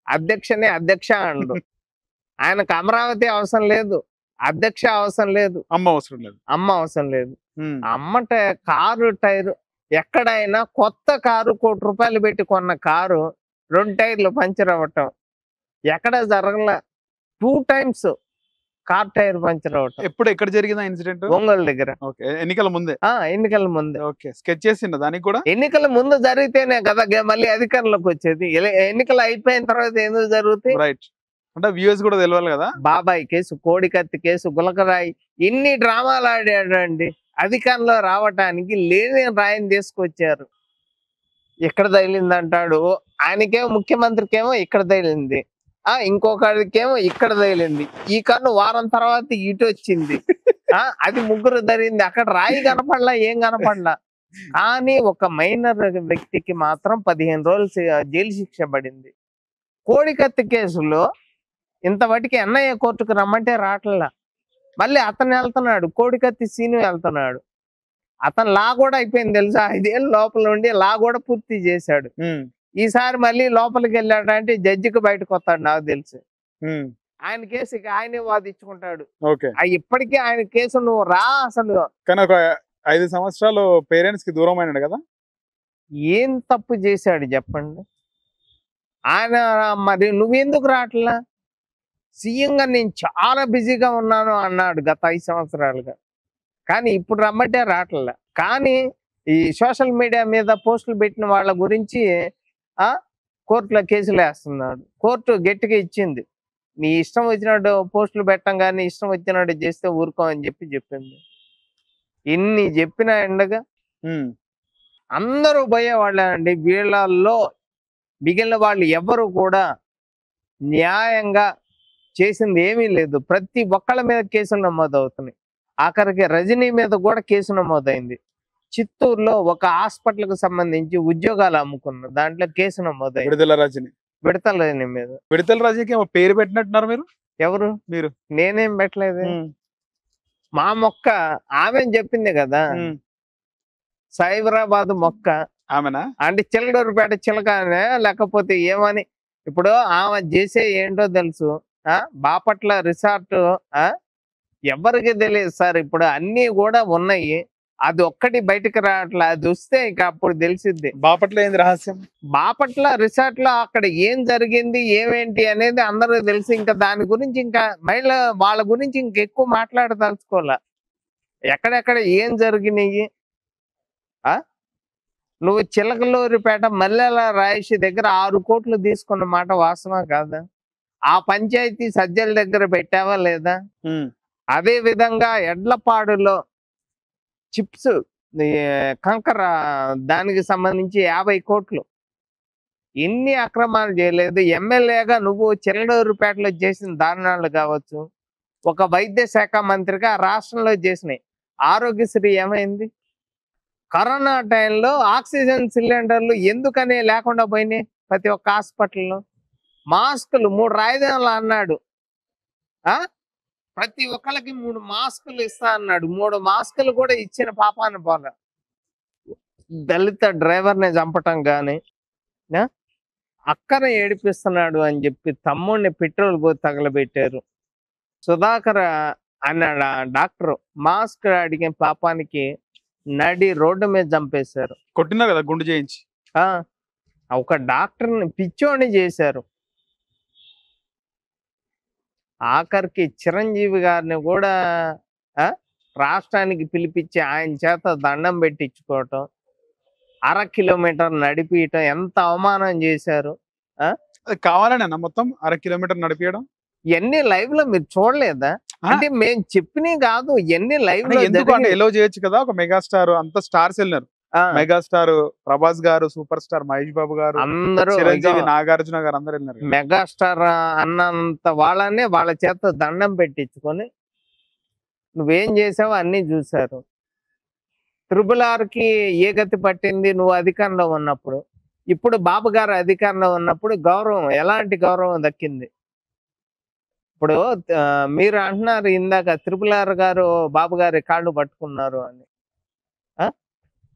అధ్యక్షని అధ్యక్ష అండు. ఆయనకు అమరావతి అవసరం లేదు, అధ్యక్ష అవసరం లేదు, అమ్మ అవసరం లేదు, అమ్మ అవసరం లేదు. అమ్మ కారు టైరు, ఎక్కడైనా కొత్త కారు ₹1,00,00,000 పెట్టి కొన్న కారు 2 టైర్లు పంచర్ అవ్వటం ఎక్కడ జరగల. 2 times కార్ టైర్ పంచర్ అవ్వటం. ఎప్పుడు ఎక్కడ జరిగిందా ఇన్సిడెంట్? ఒంగోలు దగ్గర. ఎన్నికల ముందే? ఎన్నికల ముందే. ఓకే, స్కెచ్ చేసిండ దానికి కూడా? ఎన్నికల ముందు జరిగితేనే కదా మళ్ళీ అధికారంలోకి వచ్చేది. ఎన్నికలు అయిపోయిన తర్వాత ఎందుకు జరుగుతాయి? రైట్, అంటే వ్యూస్ కూడా తెలియాలి కదా. బాబాయ్ కేసు, కోడికత్తి కేసు, గులకరాయి, ఇన్ని డ్రామాలు ఆడాడండి. అధికారంలో రావటానికి లేని రాయిని తీసుకొచ్చారు. ఎక్కడ తగిలింది అంటాడు, ఆయనకేమో ముఖ్యమంత్రికేమో ఇక్కడ తగిలింది, ఇంకొకరికేమో ఇక్కడ తగిలింది. ఈ కన్ను వారం తర్వాత ఇటు వచ్చింది. అది ముగ్గురు జరిగింది. అక్కడ రాయి కనపడలా, ఏం కనపడలా. కానీ ఒక మైనర్ వ్యక్తికి మాత్రం 15 రోజులు జైలు శిక్ష పడింది. కోడికత్తి కేసులో ఇంతవరకు ఎన్ఐఏ కోర్టుకు రమ్మంటే రావట్లా. మళ్ళీ అతను వెళ్తున్నాడు, కోడికత్తి సీను వెళ్తున్నాడు. అతను లా కూడా అయిపోయింది తెలుసా, 5 ఏళ్ళు లోపల ఉండి లా కూడా పూర్తి చేశాడు. ఈసారి మళ్ళీ లోపలికి వెళ్ళాడంటే జడ్జికి బయటకు వస్తాడు నాకు తెలిసి. ఆయన కేసు ఆయనే వాదించుకుంటాడు. ఇప్పటికీ ఆయన కేసు నువ్వు రా అసలు. కానీ ఒక 5 సంవత్సరాలు పేరెంట్స్ కి దూరం అయినాడు కదా. ఏం తప్పు చేశాడు చెప్పండి ఆయన? మరి నువ్వెందుకు రావట్లా? సీఎంగా నేను చాలా బిజీగా ఉన్నాను అన్నాడు గత 5 సంవత్సరాలుగా. కానీ ఇప్పుడు రమ్మంటే రావట్లా. కానీ ఈ సోషల్ మీడియా మీద పోస్టులు పెట్టిన వాళ్ళ గురించి కోర్టులో కేసులు వేస్తున్నాడు. కోర్టు గట్టిగా ఇచ్చింది, నీ ఇష్టం వచ్చినట్టు పోస్టులు పెట్టం కానీ ఇష్టం వచ్చినట్టు చేస్తే ఊరుకో అని చెప్పింది. ఇన్ని చెప్పినా ఎండగా అందరూ పోయేవాళ్ళే అండి. వీళ్ళల్లో మిగిలిన వాళ్ళు ఎవరు కూడా న్యాయంగా చేసింది ఏమీ లేదు. ప్రతి ఒక్కళ్ళ మీద కేసులు నమోదవుతున్నాయి. ఆఖరికి రజనీ మీద కూడా కేసు నమోదైంది. చిత్తూరులో ఒక హాస్పిటల్ కు సంబంధించి ఉద్యోగాలు అమ్ముకున్నారు, దాంట్లో కేసు నమోదైంది. విడతల రజనీ మీద. విడతల రజనీకి పేరు పెట్టినట్టున్నారు మీరు? ఎవరు? మీరు. నేనేం పెట్టలేదు. మా మొక్క ఆమె చెప్పింది కదా, సైబరాబాద్ మొక్క ఆమెనా అంటే చిలకూరుపేట చిలకనే, లేకపోతే ఏమని. ఇప్పుడు ఆమె చేసే ఏంటో తెలుసు, బాపట్ల రిసార్ట్ ఎవరికి తెలియదు సార్. ఇప్పుడు అన్ని కూడా ఉన్నాయి, అది ఒక్కటి బయటకు రావట్లా. అది వస్తే ఇక అప్పుడు తెలిసిద్ది. బాపట్ల ఏంది రహస్యం? బాపట్ల రిసార్ట్ లో అక్కడ ఏం జరిగింది ఏమేంటి అనేది అందరూ తెలుసు. ఇంకా దాని గురించి ఇంకా వాళ్ళ గురించి ఇంకెక్కువ మాట్లాడదలుచుకోవాలా. ఎక్కడెక్కడ ఏం జరిగినాయి. నువ్వు చిలకలూరిపేట మల్లెల రాయేష్ దగ్గర 6 కోట్లు తీసుకున్న మాట వాస్తవా కాదా? ఆ పంచాయతీ సజ్జల దగ్గర పెట్టావా లేదా? అదే విధంగా ఎడ్లపాడులో చిప్స్ కంకర దానికి సంబంధించి 50 కోట్లు. ఎన్ని అక్రమాలు చేయలేదు. ఎమ్మెల్యేగా నువ్వు చిలకలూరిపేటలో చేసిన దారుణాలు కావచ్చు, ఒక వైద్య శాఖ మంత్రిగా రాష్ట్రంలో చేసినాయి. ఆరోగ్యశ్రీ ఏమైంది? కరోనా టైంలో ఆక్సిజన్ సిలిండర్లు ఎందుకనే లేకుండా పోయినాయి ప్రతి ఒక్క హాస్పిటల్లో. మాస్కులు 3 రాజధానులు అన్నాడు, ప్రతి ఒక్కరికి 3 మాస్కులు ఇస్తా అన్నాడు. 3 మాస్కులు కూడా ఇచ్చిన పాపాన పోగా. దళిత డ్రైవర్ని చంపటం కానీ అక్కన ఏడిపిస్తున్నాడు అని చెప్పి తమ్ముడిని పెట్రోల్ పోయి తగలబెట్టారు. సుధాకర్ అన్నాడు డాక్టర్ మాస్క్ అడిగిన పాపానికి నడి రోడ్డు మీద చంపేశారు. కొట్టినారు కదా గుండు చేయించి. ఒక డాక్టర్ని పిచ్చోని చేశారు. ఆఖరికి చిరంజీవి గారిని కూడా రాష్ట్రానికి పిలిపించి ఆయన చేత దండం పెట్టించుకోవటం, 1/2 కిలోమీటర్ నడిపియటం ఎంత అవమానం చేశారు. అది కావాలనే మొత్తం 1/2 కిలోమీటర్ నడిపియడం. ఎన్ని లైవ్ లో మీరు చూడలేదా? అంటే మేము చెప్పినవి కాదు, ఎన్ని లైవ్ లో ఎందుకు అంటే ఎలో చేయొచ్చు కదా. ఒక మెగాస్టార్ అంత స్టార్స్ వెళ్ళినారు. మెగాస్టార్ ప్రభాస్ గారు, సూపర్ స్టార్ మహేష్ బాబు గారు, అందరూ చిరంజీవి, నాగార్జున గారు అందరు వెళ్ళినారు. మెగాస్టార్ అన్నంత వాళ్ళనే వాళ్ళ చేత దండం పెట్టించుకొని నువ్వేం చేసావో అన్ని చూశారు. RRRకి ఏ గతి పట్టింది నువ్వు అధికారంలో ఉన్నప్పుడు? ఇప్పుడు బాబు గారు అధికారంలో ఉన్నప్పుడు గౌరవం, ఎలాంటి గౌరవం దక్కింది? ఇప్పుడు మీరు అంటున్నారు ఇందాక RRR గారు బాబు గారి కాళ్ళు పట్టుకున్నారు అని.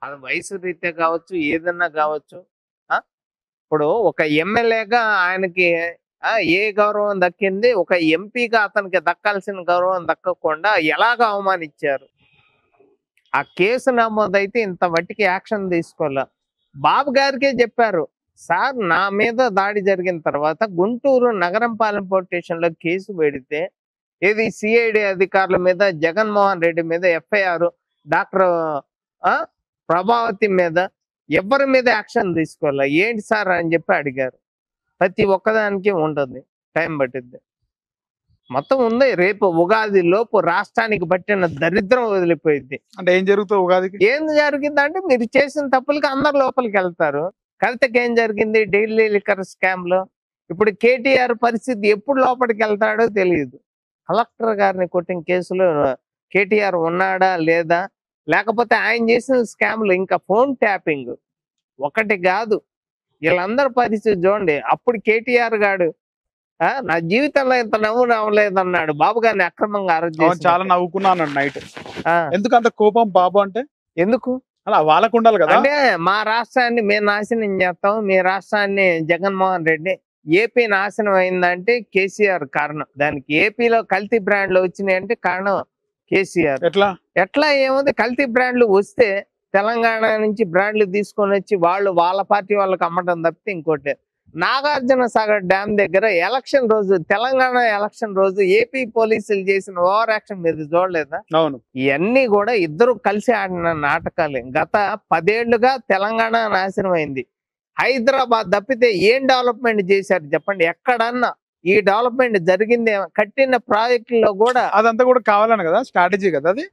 అది వయసు రీత్యా కావచ్చు, ఏదన్నా కావచ్చు. ఇప్పుడు ఒక ఎమ్మెల్యేగా ఆయనకి ఏ గౌరవం దక్కింది? ఒక ఎంపీగా అతనికి దక్కాల్సిన గౌరవం దక్కకుండా ఎలాగ అవమానించారు? ఆ కేసు నమోదైతే ఇంత మట్టికి యాక్షన్ తీసుకోలే. బాబు గారికే చెప్పారు, సార్ నా మీద దాడి జరిగిన తర్వాత గుంటూరు నగరంపాలెం పోలీస్ స్టేషన్ లో కేసు పెడితే ఏది సిఐడి అధికారుల మీద, జగన్మోహన్ రెడ్డి మీద FIR, డాక్టర్ ప్రభావతి మీద ఎవరి మీద యాక్షన్ తీసుకోవాలి, ఏంటి సార్ అని చెప్పి అడిగారు. ప్రతి ఒక్కదానికి ఉంటుంది, టైం పట్టిద్ది. మొత్తం ఉంది. రేపు ఉగాది లోపు రాష్ట్రానికి పట్టిన దరిద్రం వదిలిపోయింది. అంటే ఏం జరుగుతుంది ఉగాదికి? ఏం జరిగింది అంటే మీరు చేసిన తప్పులకి అందరు లోపలికి వెళ్తారు. కవితకి ఏం జరిగింది ఢిల్లీ లిక్కర్ స్కామ్ లో? ఇప్పుడు KTR పరిస్థితి ఎప్పుడు లోపలికి వెళ్తాడో తెలియదు. కలెక్టర్ గారిని కొట్టిన కేసులో KTR ఉన్నాడా లేదా, లేకపోతే ఆయన చేసిన స్కామ్లు ఇంకా ఫోన్ ట్యాపింగ్ ఒకటి కాదు. వీళ్ళందరి పరిస్థితి చూడండి. అప్పుడు KTR గాడు నా జీవితంలో ఇంత నవ్వు నవ్వలేదన్నాడు. బాబు గారిని అక్రమంగా అరెస్ట్ చేసి చాలా నవ్వుకున్నాను నైట్. ఎందుకు అంత కోపం బాబు అంటే? ఎందుకు అలా వాళ్ళకు ఉండాలి కదా. అంటే మా రాష్ట్రాన్ని మేము నాశనం చేస్తాం, మీ రాష్ట్రాన్ని జగన్మోహన్ రెడ్డి. ఏపీ నాశనం అయిందంటే కేసీఆర్ కారణం. దానికి ఏపీలో కల్తీ బ్రాండ్లు వచ్చినాయి అంటే కారణం కేసీఆర్. ఎట్లా ఏముంది? కల్తీ బ్రాండ్లు వస్తే తెలంగాణ నుంచి బ్రాండ్లు తీసుకొని వచ్చి వాళ్ళ పార్టీ వాళ్ళకి అమ్మటం తప్పితే ఇంకోటి. నాగార్జున సాగర్ డ్యామ్ దగ్గర ఎలక్షన్ రోజు, తెలంగాణ ఎలక్షన్ రోజు ఏపీ పోలీసులు చేసిన ఓవర్ యాక్షన్ మీరు చూడలేదా? అవును. ఇవన్నీ కూడా ఇద్దరు కలిసి ఆడిన నాటకాలే. గత 10 ఏళ్లుగా తెలంగాణ నాశనం అయింది. హైదరాబాద్ తప్పితే ఏం డెవలప్మెంట్ చేశారు చెప్పండి? ఎక్కడన్నా ఈ డెవలప్మెంట్ జరిగింది? కట్టిన ప్రాజెక్టులో కూడా అదంతా కూడా కావాలని కదా, స్ట్రాటజీ కదా అది.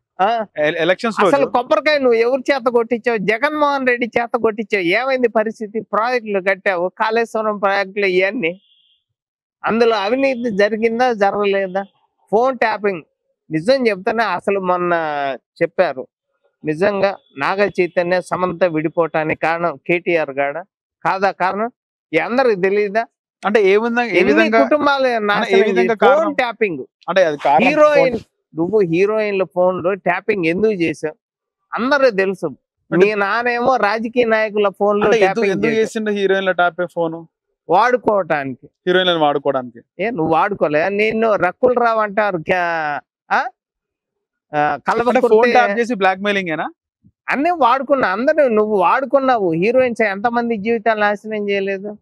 ఎలక్షన్స్ అసలు కొబ్బరికాయ నువ్వు ఎవరి చేత కొట్టించావు? జగన్మోహన్ రెడ్డి చేత కొట్టించావు. ఏమైంది పరిస్థితి? ప్రాజెక్టులు కట్టావు, కాళేశ్వరం ప్రాజెక్టులు, ఇవన్నీ. అందులో అవినీతి జరిగిందా జరగలేదా? ఫోన్ ట్యాపింగ్ నిజం చెప్తానే. అసలు మొన్న చెప్పారు నిజంగా నాగ చైతన్య సమంత విడిపోవటానికి కారణం KTR గాడ కాదా? కారణం అందరికి తెలియదా? అంటే ఏ విధంగా కుటుంబాలు ఫోన్ ట్యాపింగ్. అంటే హీరోయిన్, నువ్వు హీరోయిన్ల ఫోన్లు ట్యాపింగ్ ఎందుకు చేసావు అందరూ తెలుసు. మీ నానేమో రాజకీయ నాయకుల ఫోన్లు హీరోయిన్ల ట్యాప్ ఫోన్ వాడుకోవటానికి, హీరోయిన్లను వాడుకోవడానికి. నువ్వు వాడుకోలే? నిన్ను రకుల్ రావు అంటారు బ్లాక్ మెయిలింగ్ అన్ని వాడుకున్నా. అందరూ నువ్వు వాడుకున్నావు. హీరోయిన్స్ ఎంతమంది జీవితాలు నాశనం చేయలేదు?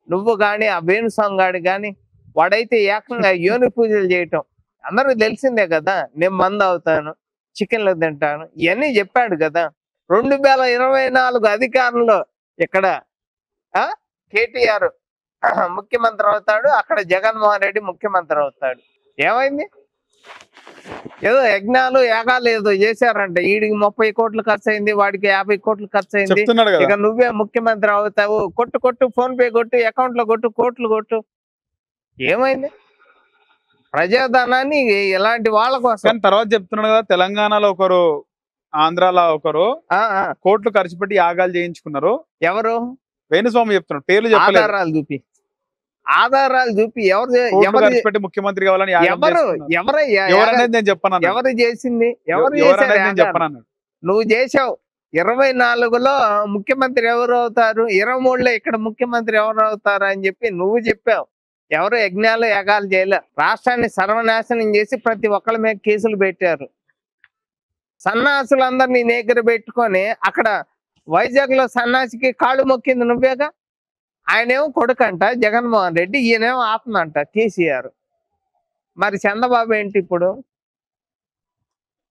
నువ్వు గాని ఆ వేణుస్వామి గాడి గాని, వాడైతే ఏకంగా యోని పూజలు చేయటం అందరూ తెలిసిందే కదా. నేను మందు అవుతాను, చికెన్లు తింటాను, ఇవన్నీ చెప్పాడు కదా. 2024 అధికారంలో ఇక్కడ KTR ముఖ్యమంత్రి అవుతాడు, అక్కడ జగన్మోహన్ రెడ్డి ముఖ్యమంత్రి అవుతాడు. ఏమైంది? ఏదో యజ్ఞాలు యాగాలు ఏదో చేశారంట. వీడికి 30 కోట్లు ఖర్చు అయింది, వాడికి 50 కోట్లు ఖర్చు అయింది. ఇక నువ్వే ముఖ్యమంత్రి అవుతావు, కొట్టు ఫోన్ పే కొట్టు, అకౌంట్ లో కొట్టు, కోట్లు కొట్టు. ఏమైంది? ప్రజాధనాన్ని ఇలాంటి వాళ్ళ కోసం. తర్వాత చెప్తున్నాడు కదా, తెలంగాణలో ఒకరు, ఆంధ్రాలో ఒకరు కోట్లు ఖర్చు పెట్టి యాగాలు చేయించుకున్నారు. ఎవరు? వేణుస్వామి చెప్తున్నాడు. పేర్లు చెప్పలేదు. ఆధారాలు చూపి ఎవరు ముఖ్యమంత్రి కావాలని ఎవరు చేసింది? ఎవరు చేశారు? నువ్వు చేసావు. 24లో ముఖ్యమంత్రి ఎవరు అవుతారు, 23లో ఇక్కడ ముఖ్యమంత్రి ఎవరు అవుతారు అని చెప్పి నువ్వు చెప్పావు. ఎవరు యజ్ఞాలు యాగాలు చేయలే. రాష్ట్రాన్ని సర్వనాశనం చేసి ప్రతి ఒక్కళ్ళ మీద కేసులు పెట్టారు. సన్నాసులందరినీ నేగర పెట్టుకొని అక్కడ వైజాగ్ లో సన్నాసికి కాళ్ళు మొక్కింది నువ్వేగా. ఆయనేమో కొడుకంట జగన్మోహన్ రెడ్డి, ఈయనేమో ఆత్మ అంట కేసీఆర్. మరి చంద్రబాబు ఏంటి ఇప్పుడు?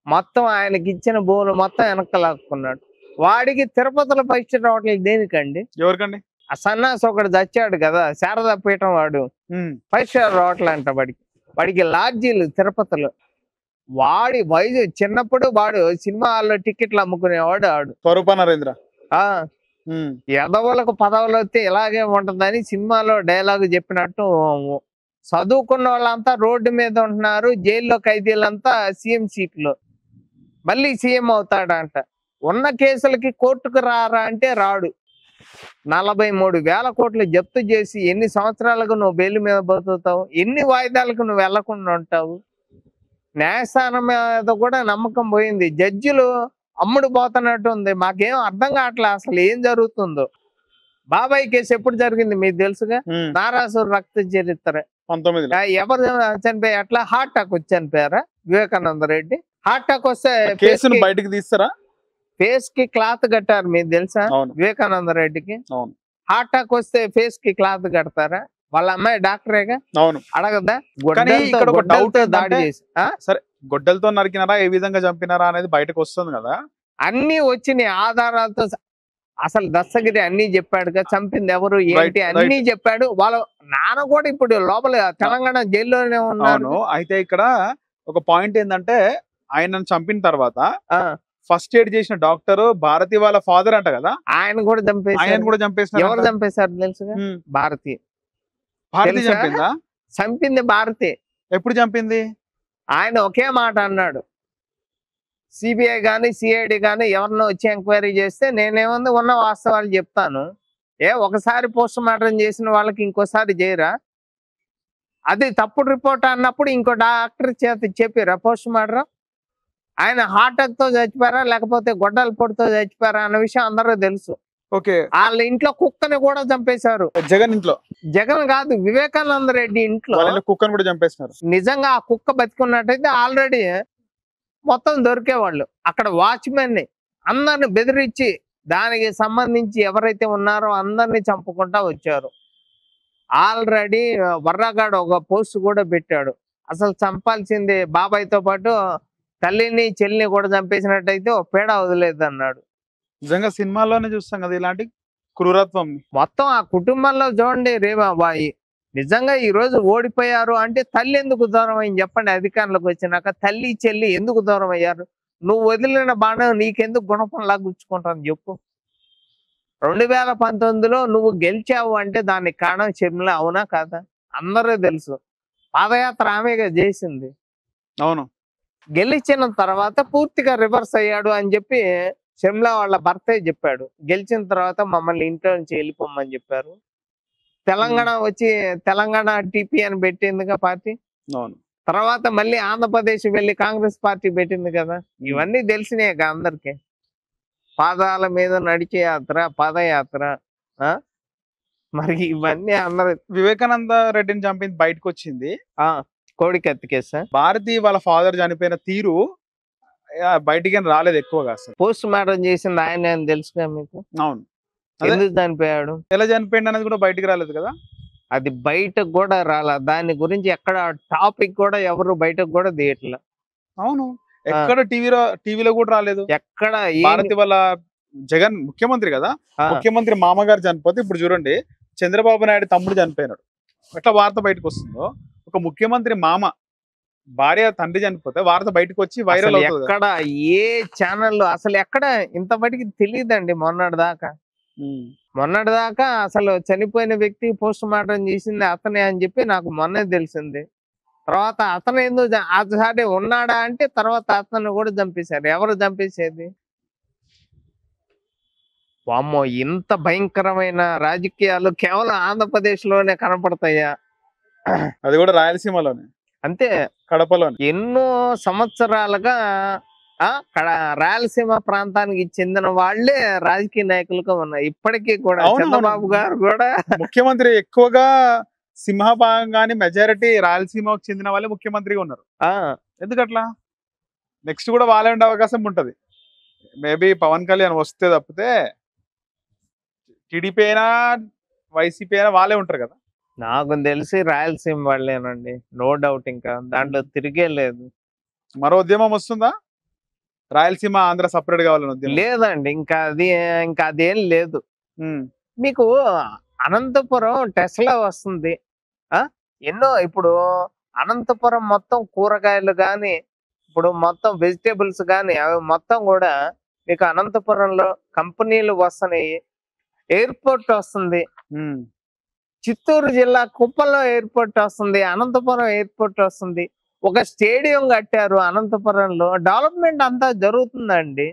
మొత్తం ఆయనకి ఇచ్చిన భూములు మొత్తం వెనక్కలాక్కున్నాడు. వాడికి తిరుపతిలో పరీక్ష రావట్లేదు దేనికండి? ఎవరికండి? ఆ సన్నాసి ఒకడు చచ్చాడు కదా, శారదా పీఠం వాడు. పరీక్ష రావట్లంట వాడికి లాడ్జీలు తిరుపతిలో. వాడి వయసు చిన్నప్పుడు వాడు సినిమా హాల్లో టికెట్లు అమ్ముకునేవాడు. ఆడు స్వరూప నరేంద్ర. ఎదవులకు పదవులు వస్తే ఇలాగే ఉంటుందని సినిమాలో డైలాగ్ చెప్పినట్టు చదువుకున్న వాళ్ళంతా రోడ్డు మీద ఉంటున్నారు, జైల్లో ఖైదీలంతా సీఎం సీట్లు. మళ్ళీ సీఎం అవుతాడంట. ఉన్న కేసులకి కోర్టుకు రారా అంటే రాడు. 43,000 కోట్లు జప్తు చేసి ఎన్ని సంవత్సరాలకు నువ్వు బెయిల్ మీద బతుకుతావు? ఎన్ని వాయిదాలకు నువ్వు వెళ్లకుండా ఉంటావు? న్యాయస్థానం మీద కూడా నమ్మకం పోయింది. జడ్జిలు అమ్ముడు పోతున్నట్టు ఉంది. మాకేం అర్థం కావట్లే అసలు ఏం జరుగుతుందో. బాబాయ్ కేసు ఎప్పుడు జరిగింది మీకు తెలుసుగా? నారాసురు రక్త చరిత్ర. 19లో. ఎవరు చనిపోయి అట్లా హార్ట్ అటాక్ వచ్చి చనిపోయారా? వివేకానంద రెడ్డి. హార్ట్ అటాక్ వస్తే కేసును బయటకు తీస్తారా? ఫేస్ కి క్లాత్ కట్టారు మీకు తెలుసా? వివేకానంద రెడ్డికి హార్ట్ అటాక్ వస్తే ఫేస్ కి క్లాత్ కడతారా? వాళ్ళ అమ్మాయి డాక్టరేగా. అవును, అడగద్దా? దాడి చేసి సరే గొడ్డలతో నరికినారా, ఏ విధంగా చంపినారా అనేది బయటకు వస్తుంది కదా. అన్ని వచ్చినాయి ఆధారాలతో. అసలు దస్తగిరి అన్ని చెప్పాడుగా, చంపింది ఎవరు ఏంటి అన్ని చెప్పాడు. వాళ్ళ నాన్న కూడా ఇప్పుడు లోపల తెలంగాణ జైల్లోనే ఉన్నాను. అయితే ఇక్కడ ఒక పాయింట్ ఏంటంటే, ఆయన చంపిన తర్వాత ఫస్ట్ ఎయిడ్ చేసిన డాక్టర్ భారతి వాళ్ళ ఫాదర్ అంట కదా, ఆయన కూడా చంపేశారు. ఎవరు చంపేశారు తెలుసుగా? భారతి. భారతి చంపిందా? చంపింది భారతి. ఎప్పుడు చంపింది? ఆయన ఒకే మాట అన్నాడు, సిబిఐ గాని సిఐడి గాని ఎవరినో వచ్చి ఎంక్వైరీ చేస్తే నేనేముంది ఉన్న వాస్తవాలు చెప్తాను. ఒకసారి పోస్ట్ మార్టం చేసిన వాళ్ళకి ఇంకోసారి చేయరా? అది తప్పుడు రిపోర్ట్ అన్నప్పుడు ఇంకో డాక్టర్ చేత చెప్పారా పోస్ట్ మార్టం? ఆయన హార్ట్ అటాక్ తో చచ్చిపోయారా లేకపోతే గొడ్డల పొడితో చచ్చిపోయారా అన్న విషయం అందరూ తెలుసు. వాళ్ళ ఇంట్లో కుక్కని కూడా చంపేశారు. జగన్ ఇంట్లో? జగన్ కాదు, వివేకానంద రెడ్డి ఇంట్లో కుక్కను కూడా చంపేశారు. నిజంగా ఆ కుక్క బతికున్నట్టయితే ఆల్రెడీ మొత్తం దొరికేవాళ్ళు. అక్కడ వాచ్మెన్ ని అందరిని బెదిరించి దానికి సంబంధించి ఎవరైతే ఉన్నారో అందరినీ చంపుకుంటా వచ్చారు. ఆల్రెడీ వర్రగాడు ఒక పోస్ట్ కూడా పెట్టాడు, అసలు చంపాల్సింది బాబాయ్తో పాటు తల్లిని చెల్లిని కూడా చంపేసినట్టయితే ఒక పేడ వదిలేదు అన్నాడు. నిజంగా సినిమాల్లోనే చూస్తాం కదా ఇలాంటి క్రూరత్వం. మొత్తం ఆ కుటుంబంలో చూడండి రేమాబాయి. నిజంగా ఈ రోజు ఓడిపోయారు అంటే తల్లి ఎందుకు దూరం అయింది చెప్పండి? అధికారంలోకి వచ్చినాక తల్లి చెల్లి ఎందుకు దూరం అయ్యారు? నువ్వు వదిలిన బాణం నీకెందుకు గుణపంలా గుచ్చుకుంటాను చెప్పు? 2019లో నువ్వు గెలిచావు అంటే దానికి కారణం షర్మిల, అవునా కాదా? అందరూ తెలుసు. పాదయాత్ర ఆమెగా చేసింది. అవును. గెలిచిన తర్వాత పూర్తిగా రివర్స్ అయ్యాడు అని చెప్పి షర్మిల వాళ్ళ భర్తే చెప్పాడు. గెలిచిన తర్వాత మమ్మల్ని ఇంట్లో నుంచి వెళ్ళిపోమని చెప్పారు. తెలంగాణ వచ్చి తెలంగాణ టీపీ అని పెట్టిందిగా పార్టీ. తర్వాత మళ్ళీ ఆంధ్రప్రదేశ్ వెళ్ళి కాంగ్రెస్ పార్టీ పెట్టింది కదా. ఇవన్నీ తెలిసినాయి కదా అందరికి. పాదాల మీద నడిచే యాత్ర, పాదయాత్ర. మరి ఇవన్నీ అందరు. వివేకానంద రెడ్డిని చంపింది బయటకు వచ్చింది కోడికత్తి కేసు. భారతి వాళ్ళ ఫాదర్ చనిపోయిన తీరు బయటికి రాలేదు ఎక్కువగా. అసలు పోస్ట్ మార్టం చేసింది ఆయన తెలుసుగా మీకు? అవును. ఎందుకు చనిపోయాడు, ఎలా చనిపోయాడు అనేది కూడా బయటికి రాలేదు కదా. అది బయటకు కూడా రాలా. దాని గురించి ఎక్కడ టాపిక్ కూడా ఎవరు బయటకు కూడా తీయట్లే. అవును, ఎక్కడ టీవీలో కూడా రాలేదు. ఎక్కడ భారతి వాళ్ళ జగన్ ముఖ్యమంత్రి కదా, ముఖ్యమంత్రి మామగారు చనిపోతే ఇప్పుడు చూడండి చంద్రబాబు నాయుడు తమ్ముడు చనిపోయినాడు. ఎట్లా వార్త బయటకు వస్తుందో, ఒక ముఖ్యమంత్రి మామ భార్య తండ్రి చనిపోతే వార్త బయటకు వచ్చి వైరల్ అవుతుంది. ఎక్కడ ఏ ఛానల్ అసలు ఎక్కడ ఇంతవరకు తెలియదండి. మొన్నటిదాకా అసలు చనిపోయిన వ్యక్తి పోస్ట్ మార్టం చేసింది అతనే అని చెప్పి నాకు మొన్నే తెలిసింది. తర్వాత అతను ఎందుకు అతసారి ఉన్నాడా అంటే తర్వాత అతను కూడా చంపేశారు. ఎవరు చంపేసేది? వామ్మో, ఇంత భయంకరమైన రాజకీయాలు కేవలం ఆంధ్రప్రదేశ్ లోనే కనపడతాయా? అది కూడా రాయలసీమలోనే, అంతే, కడపలోనే. ఎన్నో సంవత్సరాలుగా రాయలసీమ ప్రాంతానికి చెందిన వాళ్ళే రాజకీయ నాయకులుగా ఉన్నారు ఇప్పటికీ కూడా. అవును, చంద్రబాబు గారు కూడా ముఖ్యమంత్రి ఎక్కువగా సింహభాగం గాని మెజారిటీ రాయలసీమకు చెందిన వాళ్ళే ముఖ్యమంత్రిగా ఉన్నారు. ఎందుకట్లా? నెక్స్ట్ కూడా వాళ్ళే ఉండే అవకాశం ఉంటది. మేబీ పవన్ కళ్యాణ్ వస్తే తప్పితే టీడీపీ అయినా వైసీపీ అయినా వాళ్ళే ఉంటారు కదా. నాకు తెలిసి రాయలసీమ వాళ్ళేనండి, నో డౌట్. ఇంకా దాంట్లో తిరిగే లేదు. మరో ఉద్యమం వస్తుందా? రాయలసీమ ఆంధ్ర సపరేట్ కావాలని ఉద్యమం లేదండి, ఇంకా అదేం లేదు. ఉమ్, మీకు అనంతపురం టెస్లా వస్తుంది. ఎన్నో ఇప్పుడు అనంతపురం మొత్తం కూరగాయలు కానీ, ఇప్పుడు మొత్తం వెజిటేబుల్స్ కానీ, అవి మొత్తం కూడా మీకు అనంతపురంలో కంపెనీలు వస్తున్నాయి. ఎయిర్పోర్ట్ వస్తుంది. ఉమ్. చిత్తూరు జిల్లా కుప్పంలో ఎయిర్పోర్ట్ వస్తుంది. అనంతపురం ఎయిర్పోర్ట్ వస్తుంది. ఒక స్టేడియం కట్టారు అనంతపురంలో. డెవలప్మెంట్ అంతా జరుగుతుందండి.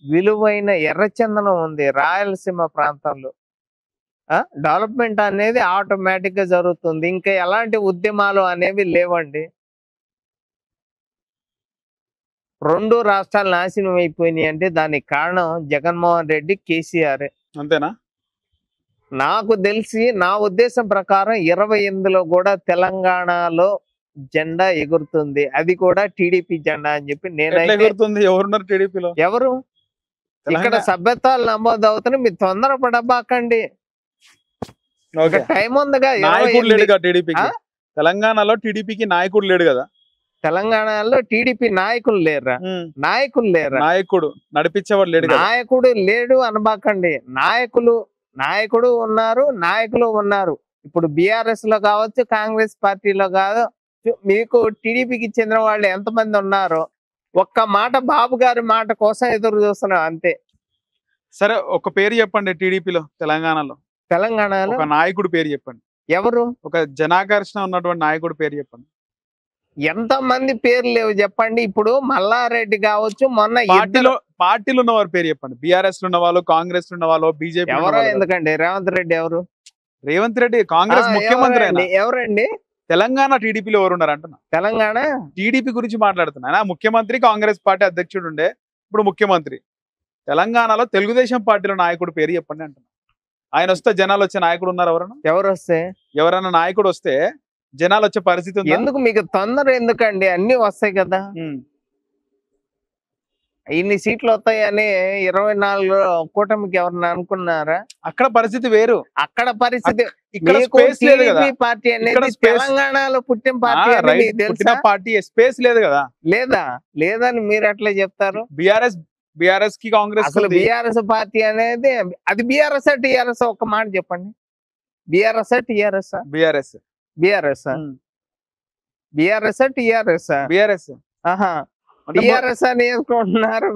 విలువైన ఎర్రచందనం ఉంది రాయలసీమ ప్రాంతంలో. డెవలప్మెంట్ అనేది ఆటోమేటిక్ గా జరుగుతుంది. ఇంకా ఎలాంటి ఉద్యమాలు అనేవి లేవండి. 2 రాష్ట్రాలు నాశనం అయిపోయినాయి అంటే దానికి కారణం జగన్మోహన్ రెడ్డి, కేసీఆర్. అంతేనా? నాకు తెలిసి, నా ఉద్దేశం ప్రకారం 28లో కూడా తెలంగాణలో జెండా ఎగురుతుంది. అది కూడా టీడీపీ జెండా అని చెప్పి ఎట్లా నేనైతే. ఎగురుతుంది? ఎవరున్నారు టీడీపీలో? ఎవరు ఇక్కడ సభ్యత్వాలు నమోదు అవుతున్నాయి. మీరు తొందరపడబాకండి. ఓకే. టైం ఉందిగా. నాయకుడు 28. లేడుగా టీడీపీకి. తెలంగాణలో టీడీపీకి నాయకుడు లేడు కదా. తెలంగాణలో టీడీపీ నాయకులు లేరా? నాయకులు లేరా? నాయకుడు నడిపించేవాడు లేడు కదా. నాయకుడు లేడు అనబాకండి. నాయకుడు ఉన్నారు, నాయకులు ఉన్నారు. ఇప్పుడు బీఆర్ఎస్ లో కావచ్చు, కాంగ్రెస్ పార్టీలో కావచ్చు, మీకు టీడీపీకి చెందిన వాళ్ళు ఎంతమంది ఉన్నారో ఒక్క మాట బాబు గారి మాట కోసం ఎదురు చూస్తున్నాం అంతే. సరే, ఒక పేరు చెప్పండి టీడీపీలో తెలంగాణలో. తెలంగాణలో ఒక నాయకుడు పేరు చెప్పండి. ఎవరు? ఒక జనాకర్షణ ఉన్నటువంటి నాయకుడు పేరు చెప్పండి. ఎంత మంది పేర్లు లేవు చెప్పండి. ఇప్పుడు మల్లారెడ్డి కావచ్చు, మొన్న పార్టీలో ఉన్న వారి పేరు చెప్పండి. బీఆర్ఎస్ లో ఉన్న వాళ్ళు, కాంగ్రెస్ లో ఉన్న వాళ్ళు, బీజేపీ. ఎవరో ఎందుకండి? రేవంత్ రెడ్డి ఎవరు? రేవంత్ రెడ్డి కాంగ్రెస్ ముఖ్యమంత్రి. ఎవరండి? తెలంగాణ టీడీపీలో ఎవరు ఉన్నారు అంటున్నా. తెలంగాణ టీడీపీ గురించి మాట్లాడుతున్నా. ముఖ్యమంత్రి కాంగ్రెస్ పార్టీ అధ్యక్షుడు ఉండే, ఇప్పుడు ముఖ్యమంత్రి. తెలంగాణలో తెలుగుదేశం పార్టీలో నాయకుడు పేరు చెప్పండి అంటున్నా. ఆయన వస్తే జనాలు వచ్చే నాయకుడు ఉన్నారు ఎవరన్నా? ఎవరైనా నాయకుడు వస్తే జనాలు వచ్చే పరిస్థితి ఉంది. ఎందుకు మీకు తొందర? ఎందుకండి? అన్ని వస్తాయి కదా. ఇన్ని సీట్లు వస్తాయని 24 కూటమికి ఎవరన్నా అనుకున్నారా? అక్కడ పరిస్థితి వేరు. అక్కడ పరిస్థితి పార్టీ అనేది తెలంగాణలో పుట్టిన పార్టీ స్పేస్ లేదు కదా. లేదని మీరు ఎట్లా చెప్తారు? బీఆర్ఎస్ కి కాంగ్రెస్ అసలు బీఆర్ఎస్ పార్టీ అనేది అది బీఆర్ఎస్ టీఆర్ఎస్ ఒక మాట చెప్పండి. BRS TRS BRS BRS BRS TRS BRS TRS అని వేసుకుంటున్నారు.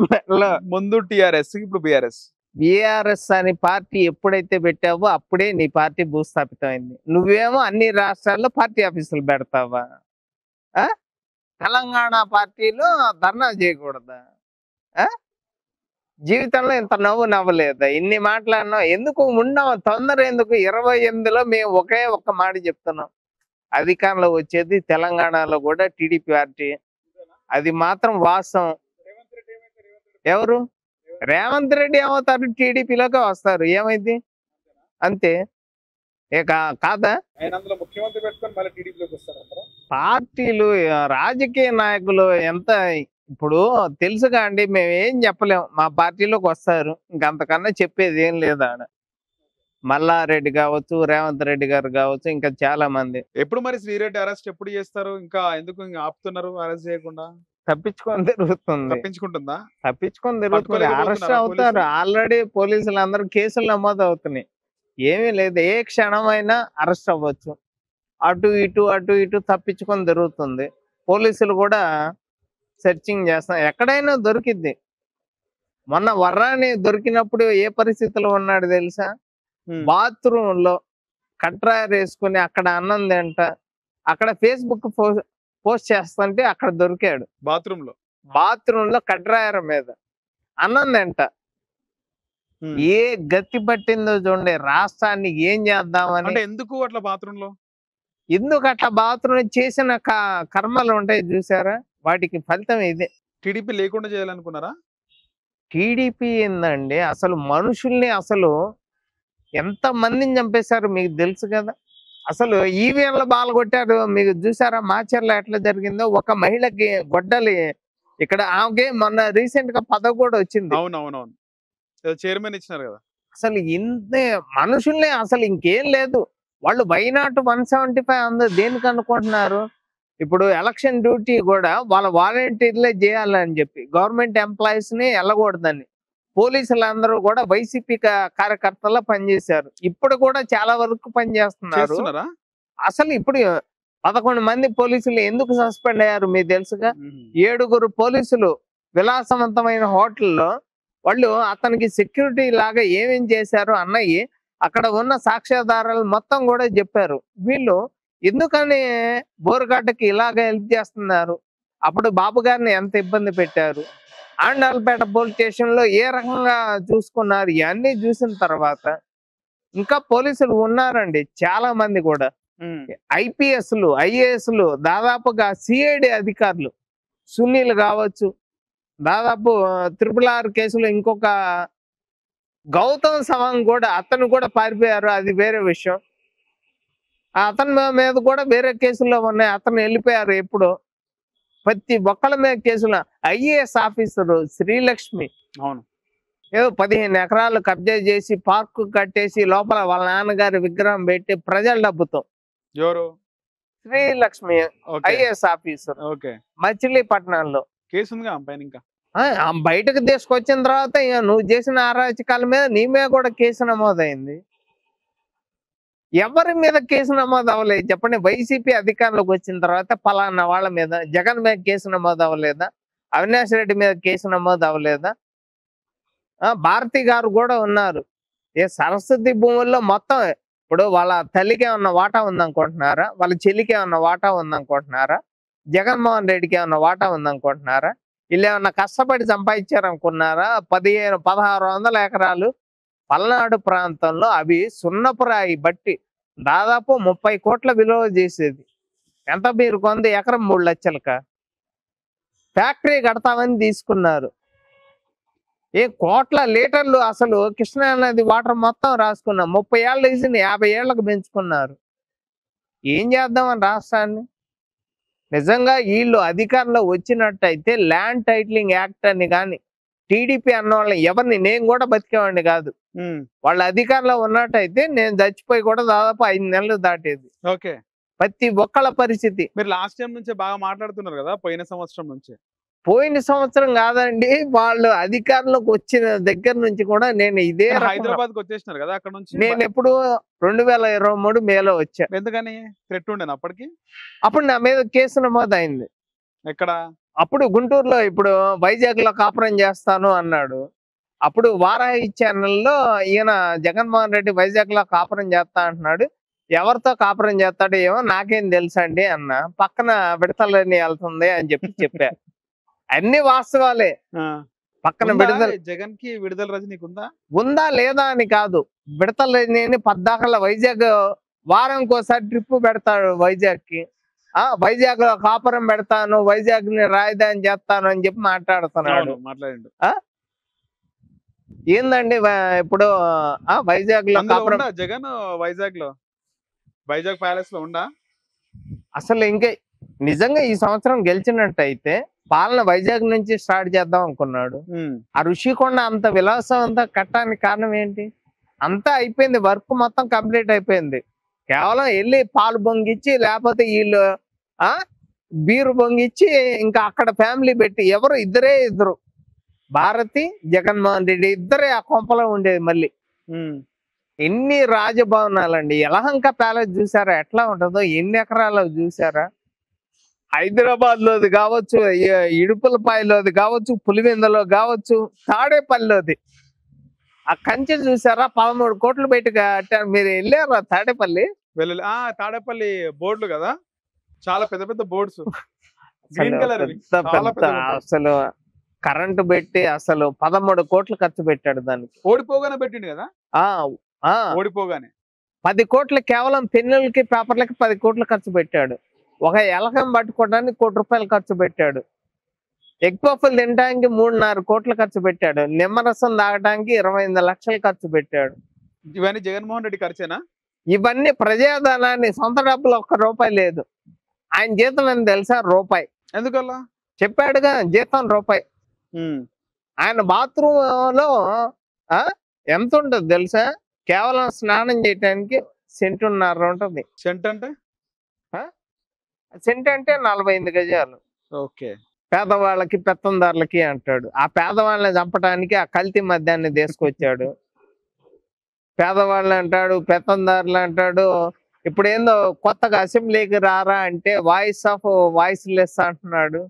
ముందు టీఆర్ఎస్, ఇప్పుడు బీఆర్ఎస్. బీఆర్ఎస్ అని పార్టీ ఎప్పుడైతే పెట్టావో అప్పుడే నీ పార్టీ భూస్థాపితమైంది. నువ్వేమో అన్ని రాష్ట్రాల్లో పార్టీ ఆఫీసులు పెడతావా? తెలంగాణ పార్టీలో ధర్నా చేయకూడదా? జీవితంలో ఇంత నవ్వలేదా? ఇన్ని మాట్లాడినాం ఎందుకు? ఉన్నాం తొందర ఎందుకు? 28లో మేము ఒక్క మాట చెప్తున్నాం. అధికారంలో వచ్చేది తెలంగాణలో కూడా టీడీపీ పార్టీ. అది మాత్రం వాస్తవం. ఎవరు? రేవంత్ రెడ్డి ఏమవుతారు? టీడీపీలోకి వస్తారు. ఏమైంది? అంతే. కాదా? పార్టీలు, రాజకీయ నాయకులు ఎంత ఇప్పుడు తెలుసుగా అండి. మేము ఏం చెప్పలేం. మా పార్టీలోకి వస్తారు, ఇంకంతకన్నా చెప్పేది ఏం లేదా. మల్లారెడ్డి కావచ్చు, రేవంత్ రెడ్డి గారు కావచ్చు, ఇంకా చాలా మంది. ఎప్పుడు మరి శ్రీరెడ్డి అరెస్ట్ ఎప్పుడు చేస్తారు? ఇంకా ఎందుకు ఆపుతున్నారు అరెస్ట్ చేయకుండా? తప్పించుకొని తిరుగుతుంది. తప్పించుకొని తిరుగుతుంది. అరెస్ట్ అవుతారు. ఆల్రెడీ పోలీసులు అందరూ కేసులు నమోదు అవుతున్నాయి. ఏమీ లేదు. ఏ క్షణమైనా అరెస్ట్ అవ్వచ్చు. అటు ఇటు తప్పించుకొని తిరుగుతుంది. పోలీసులు కూడా సెర్చింగ్ చేస్తాం. ఎక్కడైనా దొరికిద్ది. మొన్న వర్రాని దొరికినప్పుడు ఏ పరిస్థితిలో ఉన్నాడు తెలుసా? బాత్రూమ్ లో కట్రాయర్ వేసుకుని అక్కడ అన్నం తింట, అక్కడ ఫేస్బుక్ పోస్ట్ చేస్తుంటే అక్కడ దొరికాడు. బాత్రూమ్ లో కట్రాయర్ మీద అన్నం తింట. ఏ గతి పట్టిందో చూడండి. రాష్ట్రాన్ని ఏం చేద్దామని. ఎందుకు అట్లా బాత్రూమ్ చేసిన కర్మలు ఉంటాయి చూసారా? వాటికి ఫలితం ఇదే. టీడీపీ లేకుండా చేయాలనుకున్నారా? టీడీపీ ఏందండి అసలు మనుషుల్ని అసలు ఎంత మందిని చంపేశారు మీకు తెలుసు కదా. అసలు ఈవీఎంల బాల్ కొట్టారు మీకు చూసారా మాచర్ల ఎట్లా జరిగిందో. ఒక మహిళకి గొడ్డలి ఇక్కడ ఆమెకి మొన్న రీసెంట్ గా పదవి కూడా వచ్చింది. అవునవునవును, చైర్మన్ ఇచ్చినారు కదా. అసలు ఇంతే మనుషుల్ని అసలు ఇంకేం లేదు. వాళ్ళు వైనాట్ 175 అందరూ దేనికి అనుకుంటున్నారు. ఇప్పుడు ఎలక్షన్ డ్యూటీ కూడా వాళ్ళ వాలంటీర్లే చేయాలని చెప్పి గవర్నమెంట్ ఎంప్లాయీస్ ని వెళ్ళకూడదని పోలీసులందరూ కూడా వైసీపీ కార్యకర్తల్లో పనిచేశారు. ఇప్పుడు కూడా చాలా వరకు పనిచేస్తున్నారు. చేస్తున్నారా? అసలు ఇప్పుడు 11 మంది పోలీసులు ఎందుకు సస్పెండ్ అయ్యారు మీకు తెలుసుగా. 7 పోలీసులు విలాసవంతమైన హోటల్లో వాళ్ళు అతనికి సెక్యూరిటీ లాగా ఏమేం చేశారు అన్నయ్యి అక్కడ ఉన్న సాక్ష్యాధారాలు మొత్తం కూడా చెప్పారు. వీళ్ళు ఎందుకని బోరుగడ్డకి ఇలాగ హెల్ప్ చేస్తున్నారు. అప్పుడు బాబు గారిని ఎంత ఇబ్బంది పెట్టారు, ఆండాలపేట పోలీస్ స్టేషన్ లో ఏ రకంగా చూసుకున్నారు. ఇవన్నీ చూసిన తర్వాత ఇంకా పోలీసులు ఉన్నారండి చాలా మంది కూడా, ఐపీఎస్లు ఐఏఎస్లు దాదాపుగా సిఐడి అధికారులు సునీల్ కావచ్చు, దాదాపు RRR కేసులో ఇంకొక గౌతమ్ సవాంగ్ కూడా అతను కూడా పారిపోయారు. అది వేరే విషయం. అతని మీద కూడా వేరే కేసుల్లో ఉన్నాయి. అతను వెళ్ళిపోయారు ఎప్పుడు. ప్రతి ఒక్కళ్ళ మీద కేసులు. ఐఏఎస్ ఆఫీసరు శ్రీలక్ష్మి అవును, ఏదో 15 ఎకరాలు కబ్జా చేసి పార్కు కట్టేసి లోపల వాళ్ళ నాన్నగారి విగ్రహం పెట్టి ప్రజల డబ్బుతో. ఎవరు? శ్రీలక్ష్మి ఐఏఎస్ ఆఫీసర్ మచిలీపట్నంలో. కేసు ఉందిగా పైన. ఇంకా బయటకు తీసుకొచ్చిన తర్వాత ఇక నువ్వు చేసిన అరాచకాల మీద నీ మీద కూడా కేసు నమోదైంది. ఎవరి మీద కేసు నమోదు అవ్వలేదు చెప్పండి. వైసీపీ అధికారంలోకి వచ్చిన తర్వాత పలానా వాళ్ళ మీద జగన్ మీద కేసు నమోదు అవ్వలేదా, అవినాష్ రెడ్డి మీద కేసు నమోదు అవ్వలేదా, భారతి గారు కూడా ఉన్నారు. సరస్వతి భూముల్లో మొత్తం ఇప్పుడు వాళ్ళ తల్లికి ఏమన్నా వాటా ఉందనుకుంటున్నారా, వాళ్ళ చెల్లికి ఏమన్నా వాటా ఉందనుకుంటున్నారా, జగన్మోహన్ రెడ్డికి ఏమన్నా వాటా ఉందనుకుంటున్నారా, వీళ్ళు ఏమన్నా కష్టపడి సంపాదించారనుకున్నారా? 1600 ఎకరాలు పల్నాడు ప్రాంతంలో అవి సున్నపురాయి బట్టి దాదాపు 30 కోట్ల విలువ చేసేది. ఎంత మీరు కొంది ఎకరం 3 లక్షలక ఫ్యాక్టరీ కడతామని తీసుకున్నారు. కోట్ల లీటర్లు అసలు కృష్ణా నది వాటర్ మొత్తం రాసుకున్నాం. 30 ఏళ్ళు వేసింది 50 ఏళ్లకు పెంచుకున్నారు. ఏం చేద్దామని రాష్ట్రాన్ని. నిజంగా వీళ్ళు అధికారంలో వచ్చినట్టయితే ల్యాండ్ టైటిలింగ్ యాక్ట్ అని కానీ టీడీపీ అన్న వాళ్ళని ఎవరిని నేను కూడా బతికేవాడిని కాదు. వాళ్ళ అధికారంలో ఉన్నట్టయితే నేను చచ్చిపోయి కూడా దాదాపు 5 నెలలు దాటేది. ఓకే, ప్రతి ఒక్కళ్ళ పరిస్థితి. మీరు లాస్ట్ టైం నుంచే బాగా మాట్లాడుతున్నారు కదా, పోయిన సంవత్సరం నుంచి. పోయిన సంవత్సరం కాదండి, వాళ్ళు అధికారంలోకి వచ్చిన దగ్గర నుంచి కూడా నేను ఇదే హైదరాబాద్ కు వచ్చేసినారు కదా అక్కడ నుంచి. నేను ఎప్పుడు 2023 మేలో వచ్చా. ఎందుకని థ్రెట్ ఉండేది అప్పటికి? అప్పుడు నా మీద కేసు నమోదు అయింది. ఎక్కడ? అప్పుడు గుంటూరులో. ఇప్పుడు వైజాగ్ లో కాపురం చేస్తాను అన్నాడు. అప్పుడు వారాహి ఛానల్లో ఈయన జగన్మోహన్ రెడ్డి వైజాగ్ లో కాపురం చేస్తా అంటున్నాడు. ఎవరితో కాపురం చేస్తాడో ఏమో నాకేం తెలుసండి అన్న. పక్కన విడతలని వెళ్తుంది అని చెప్పా. అన్ని వాస్తవాలే. పక్కన విడుదల జగన్ కి విడుదల రజనీకి ఉందా లేదా అని కాదు. విడతలని పద్దాకల వైజాగ్ వారంకోసారి ట్రిప్ పెడతాడు వైజాగ్ కి. వైజాగ్ లో కాపురం పెడతాను, వైజాగ్ ని రాజధాని చేస్తాను అని చెప్పి మాట్లాడుతున్నాడు. ఏందండి ఇప్పుడు వైజాగ్ లో కాపురం? జగన్ వైజాగ్ ప్యాలెస్ లో ఉండా? అసలు ఇంకా నిజంగా ఈ సంవత్సరం గెలిచినట్టయితే పాలన వైజాగ్ నుంచి స్టార్ట్ చేద్దాం అనుకున్నాడు. ఆ ఋషికొండ అంత విలాసం అంతా కట్టడానికి కారణం ఏంటి? అంతా అయిపోయింది, వర్క్ మొత్తం కంప్లీట్ అయిపోయింది. కేవలం వెళ్ళి పాలు పొంగిచ్చి లేకపోతే వీళ్ళు బీరు పొంగిచ్చి ఇంకా అక్కడ ఫ్యామిలీ పెట్టి ఇద్దరు భారతి జగన్మోహన్ రెడ్డి ఇద్దరే ఆ కొంపలో ఉండేది. మళ్ళీ ఎన్ని రాజభవనాలండి. యలహంక ప్యాలెస్ చూసారా ఎట్లా ఉంటుందో? ఎన్ని ఎకరాలు చూసారా? హైదరాబాద్ లోది కావచ్చు, ఇడుపులపాయలోది కావచ్చు, పులివెందులో కావచ్చు, తాడేపల్లిలోది ఆ కంచె చూసారా? 13 కోట్లు పెట్టి కట్టారు. మీరు వెళ్ళారా తాడేపల్లి? తాడేపల్లి బోర్డులు కదా, చాలా పెద్ద పెద్ద బోర్డ్స్. అసలు కరెంటు పెట్టి అసలు 13 కోట్లు ఖర్చు పెట్టాడు దానికి. ఓడిపోగానే పెట్టిండు కదా. ఓడిపోగానే 10 కోట్లు కేవలం పెన్నులకి పేపర్లకి 10 కోట్లు ఖర్చు పెట్టాడు. ఒక ఎలకం పట్టుకోవడానికి ₹1 కోటి ఖర్చు పెట్టాడు. ఎగ్ పఫ్లు తినడానికి 3.5 కోట్లు ఖర్చు పెట్టాడు. నిమ్మరసం తాగడానికి 25 లక్షలు ఖర్చు పెట్టాడు. ఇవన్నీ జగన్మోహన్ రెడ్డి ఖర్చేనా? ఇవన్నీ ప్రజాధనాన్ని, సొంత డబ్బులు ₹1 లేదు. ఆయన జీతం ఎంత తెలుసా? రూపాయి. ఎందుకల్లా? చెప్పాడుగా, జీతం రూపాయి. ఆయన బాత్రూమ్ లో ఎంత ఉంటుంది తెలుసా? కేవలం స్నానం చేయటానికి సెంటున్నర ఉంటుంది. సెంట్ అంటే? సెంట్ అంటే 48 గజాలు. ఓకే. పేదవాళ్ళకి పెత్తందారులకి అంటాడు. ఆ పేదవాళ్ళని చంపడానికి ఆ కల్తీ మద్యాన్ని తీసుకొచ్చాడు. పేదవాళ్ళు అంటాడు, పెత్తందారులు అంటాడు. ఇప్పుడు ఏందో కొత్తగా అసెంబ్లీకి రారా అంటే వాయిస్ లెస్ అంటున్నాడు.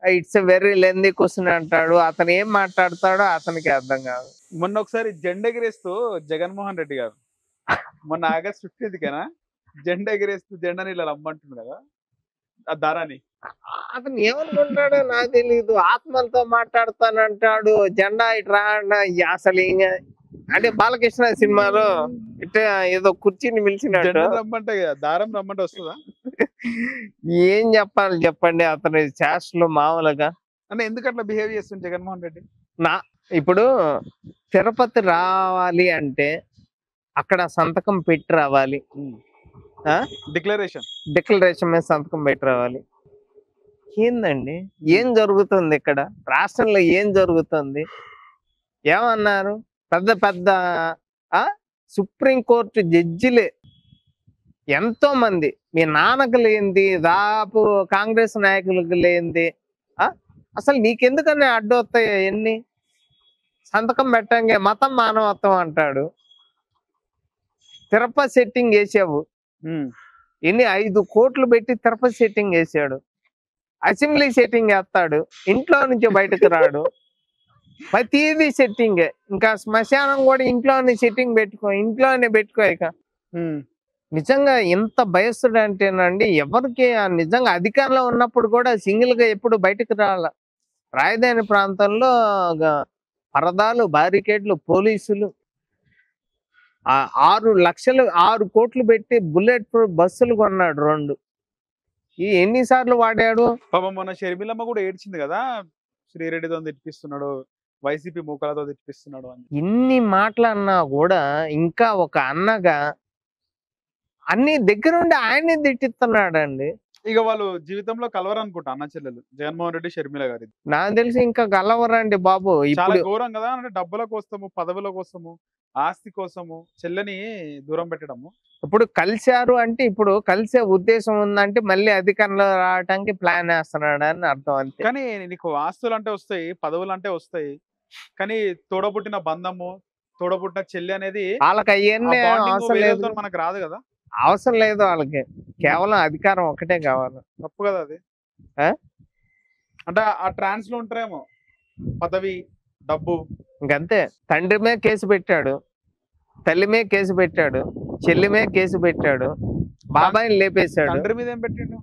ఇట్స్ వెరీ లెందీ క్వశ్చన్ అంటాడు. అతను ఏం మాట్లాడతాడో అతనికి అర్థం కాదు. మొన్న ఒకసారి జెండా ఎగిరేస్తూ జగన్మోహన్ రెడ్డి గారు మొన్న ఆగస్ట్ 15th జెండా ఎగిరేస్తూ జెండా నీళ్ళు రమ్మంటుంది కదా ఆ దారాని. అతను ఏమనుకుంటాడో నాకు తెలీదు. ఆత్మలతో మాట్లాడతానంటాడు. జెండా ఇటు రా అసలు అంటే బాలకృష్ణ సినిమాలో ఇట్లా ఏదో కుర్చీని పిలిచినట్టు రమ్మంటే దారం రమ్మంటే వస్తుందా? ఏం చెప్పాలి చెప్పండి. అతని చేష్టలు మామూలుగా. అంటే ఎందుకు అట్లా బిహేవ్ చేస్తుంది జగన్మోహన్ రెడ్డి? ఇప్పుడు తిరుపతి రావాలి అంటే అక్కడ సంతకం పెట్టి రావాలి. డిక్లరేషన్ మీద సంతకం పెట్టి రావాలి. ఏందండి, ఏం జరుగుతుంది ఇక్కడ? రాష్ట్రంలో ఏం జరుగుతుంది? ఏమన్నారు? పెద్ద పెద్ద సుప్రీంకోర్టు జడ్జిలే ఎంతో మంది, మీ నాన్నకు లేనిది, దాదాపు కాంగ్రెస్ నాయకులకు లేనిది, అసలు నీకెందుకని అడ్డొస్తాయి ఎన్ని? సంతకం పెట్టంగా మతం మానవత్వం అంటాడు. తిరుపతి సెట్టింగ్ వేసావు. ఎన్ని 5 కోట్లు పెట్టి తిరుపతి సెట్టింగ్ వేసాడు. అసెంబ్లీ సెట్టింగ్ వేస్తాడు. ఇంట్లో నుంచి బయటకు రాడు. ప్రతిదీ సెట్టింగే. ఇంకా శ్మశానం కూడా ఇంట్లోనే సెట్టింగ్ ఇంట్లోనే పెట్టుకో. ఇక నిజంగా ఎంత భయస్తుడు అంటేనండి, ఎవరికి నిజంగా అధికారంలో ఉన్నప్పుడు కూడా సింగిల్ గా ఎప్పుడు బయటకు రాల. రాజధాని ప్రాంతంలో పరదాలు, బారికేడ్లు, పోలీసులు, 6 కోట్లు పెట్టి బుల్లెట్ ప్రూఫ్ బస్సులు కొన్నాడు 2. ఎన్నిసార్లు వాడాడు? పాపం మొన్న షర్మిలమ్మ కూడా ఏడ్చింది కదా, శ్రీరెడ్డితో తిప్పిస్తున్నాడు, వైసీపీ మూకలతో తిప్పిస్తున్నాడు అని. ఇన్ని మాటలన్నా కూడా ఇంకా ఒక అన్నగా అన్ని దగ్గరుండి ఆయన్ని తిట్టిస్తున్నాడు అండి. ఇక వాళ్ళు జీవితంలో కలవరు అనుకుంటా అన్న చెల్లెలు, జగన్మోహన్ రెడ్డి షర్మిల గారి. నాకు తెలిసి ఇంకా కలవరండి బాబు. చాలా ఘోరం కదా, అంటే డబ్బుల కోసము, పదవుల కోసము, ఆస్తి కోసము చెల్లెని దూరం పెట్టడము. ఇప్పుడు కలిశారు అంటే ఇప్పుడు కలిసే ఉద్దేశం ఉందంటే మళ్ళీ అధికారంలో రావడానికి ప్లాన్ వేస్తున్నాడు అని అర్థం. అంతే. కానీ నీకు ఆస్తులు అంటే వస్తాయి, పదవులు అంటే వస్తాయి, కానీ తోడబుట్టిన బంధము, తోడబుట్టిన చెల్లి అనేది వాళ్ళకి అయ్యన్నీ అవసరం లేదు. మనకు రాదు కదా. అవసరం లేదు వాళ్ళకి. కేవలం అధికారం ఒకటే కావాలి. తప్పు కదా అది. అంటే ఆ ట్రాన్స్ లో ఉంటారేమో పదవి, డబ్బు, ఇంకంతే. తండ్రి మీద కేసు పెట్టాడు, తల్లి మీద కేసు పెట్టాడు, చెల్లి మీద కేసు పెట్టాడు, బాబాయిని లేపేశాడు. తండ్రి మీద ఏం పెట్టిండు?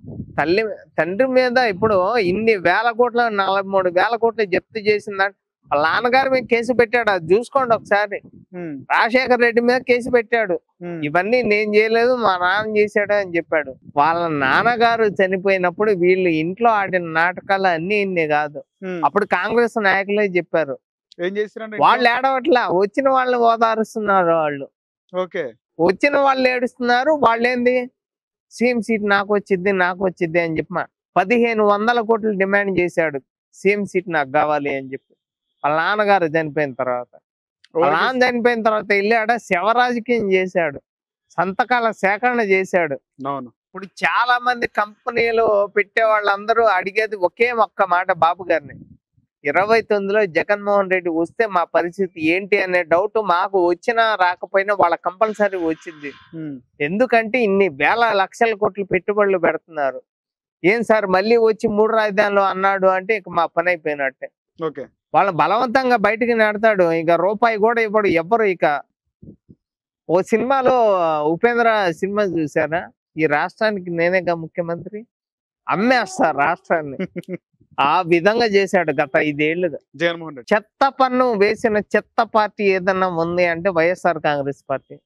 తండ్రి మీద ఇప్పుడు ఇన్ని వేల కోట్ల 43,000 కోట్లు జప్తు చేసిందంటే వాళ్ళ నాన్నగారి మీద కేసు పెట్టాడు. అది చూసుకోండి ఒకసారి. రాజశేఖర్ రెడ్డి మీద కేసు పెట్టాడు. ఇవన్నీ నేను చేయలేదు, మా నాన్న చేశాడు అని చెప్పాడు. వాళ్ళ నాన్నగారు చనిపోయినప్పుడు వీళ్ళు ఇంట్లో ఆడిన నాటకాలు అన్ని ఇన్ని కాదు. అప్పుడు కాంగ్రెస్ నాయకులే చెప్పారు. ఏం చేశారు? వాళ్ళు ఏడవట్లా, వచ్చిన వాళ్ళని ఓదారుస్తున్నారు. వాళ్ళు వచ్చిన వాళ్ళు ఏడుస్తున్నారు. వాళ్ళేంది సీఎం సీట్ నాకు వచ్చిద్ది అని చెప్పి 1,500 కోట్లు డిమాండ్ చేశాడు. సీఎం సీట్ నాకు కావాలి అని చెప్పి. వాళ్ళ నాన్నగారు చనిపోయిన తర్వాత, వాళ్ళ నాన్న చనిపోయిన తర్వాత వెళ్ళాడ శవ రాజకీయం చేశాడు, సంతకాల సేకరణ చేశాడు. ఇప్పుడు చాలా మంది కంపెనీలు పెట్టే వాళ్ళందరూ అడిగేది ఒకే ఒక్క మాట బాబు గారిని, 29లో జగన్మోహన్ రెడ్డి వస్తే మా పరిస్థితి ఏంటి అనే డౌట్ మాకు వచ్చినా రాకపోయినా వాళ్ళ కంపల్సరీ వచ్చింది. ఎందుకంటే ఇన్ని వేల లక్షల కోట్లు పెట్టుబడులు పెడుతున్నారు. ఏం సార్ మళ్ళీ వచ్చి 3 రాజధానులు అన్నాడు అంటే ఇక మా పని అయిపోయినట్టే. వాళ్ళ బలవంతంగా బయటికి నెడతాడు. ఇక రూపాయి కూడా ఇవ్వడు ఎవ్వరు. ఇక ఓ సినిమాలో ఉపేంద్ర సినిమా చూసారా, ఈ రాష్ట్రానికి నేనేగా ముఖ్యమంత్రి, అమ్మేస్తారు రాష్ట్రాన్ని. ఆ విధంగా చేశాడు గత 5 ఏళ్లుగా జగన్మోహన్ రెడ్డి. చెత్త పన్ను వేసిన చెత్త పార్టీ ఏదన్నా ఉంది అంటే వైఎస్ఆర్ కాంగ్రెస్ పార్టీ.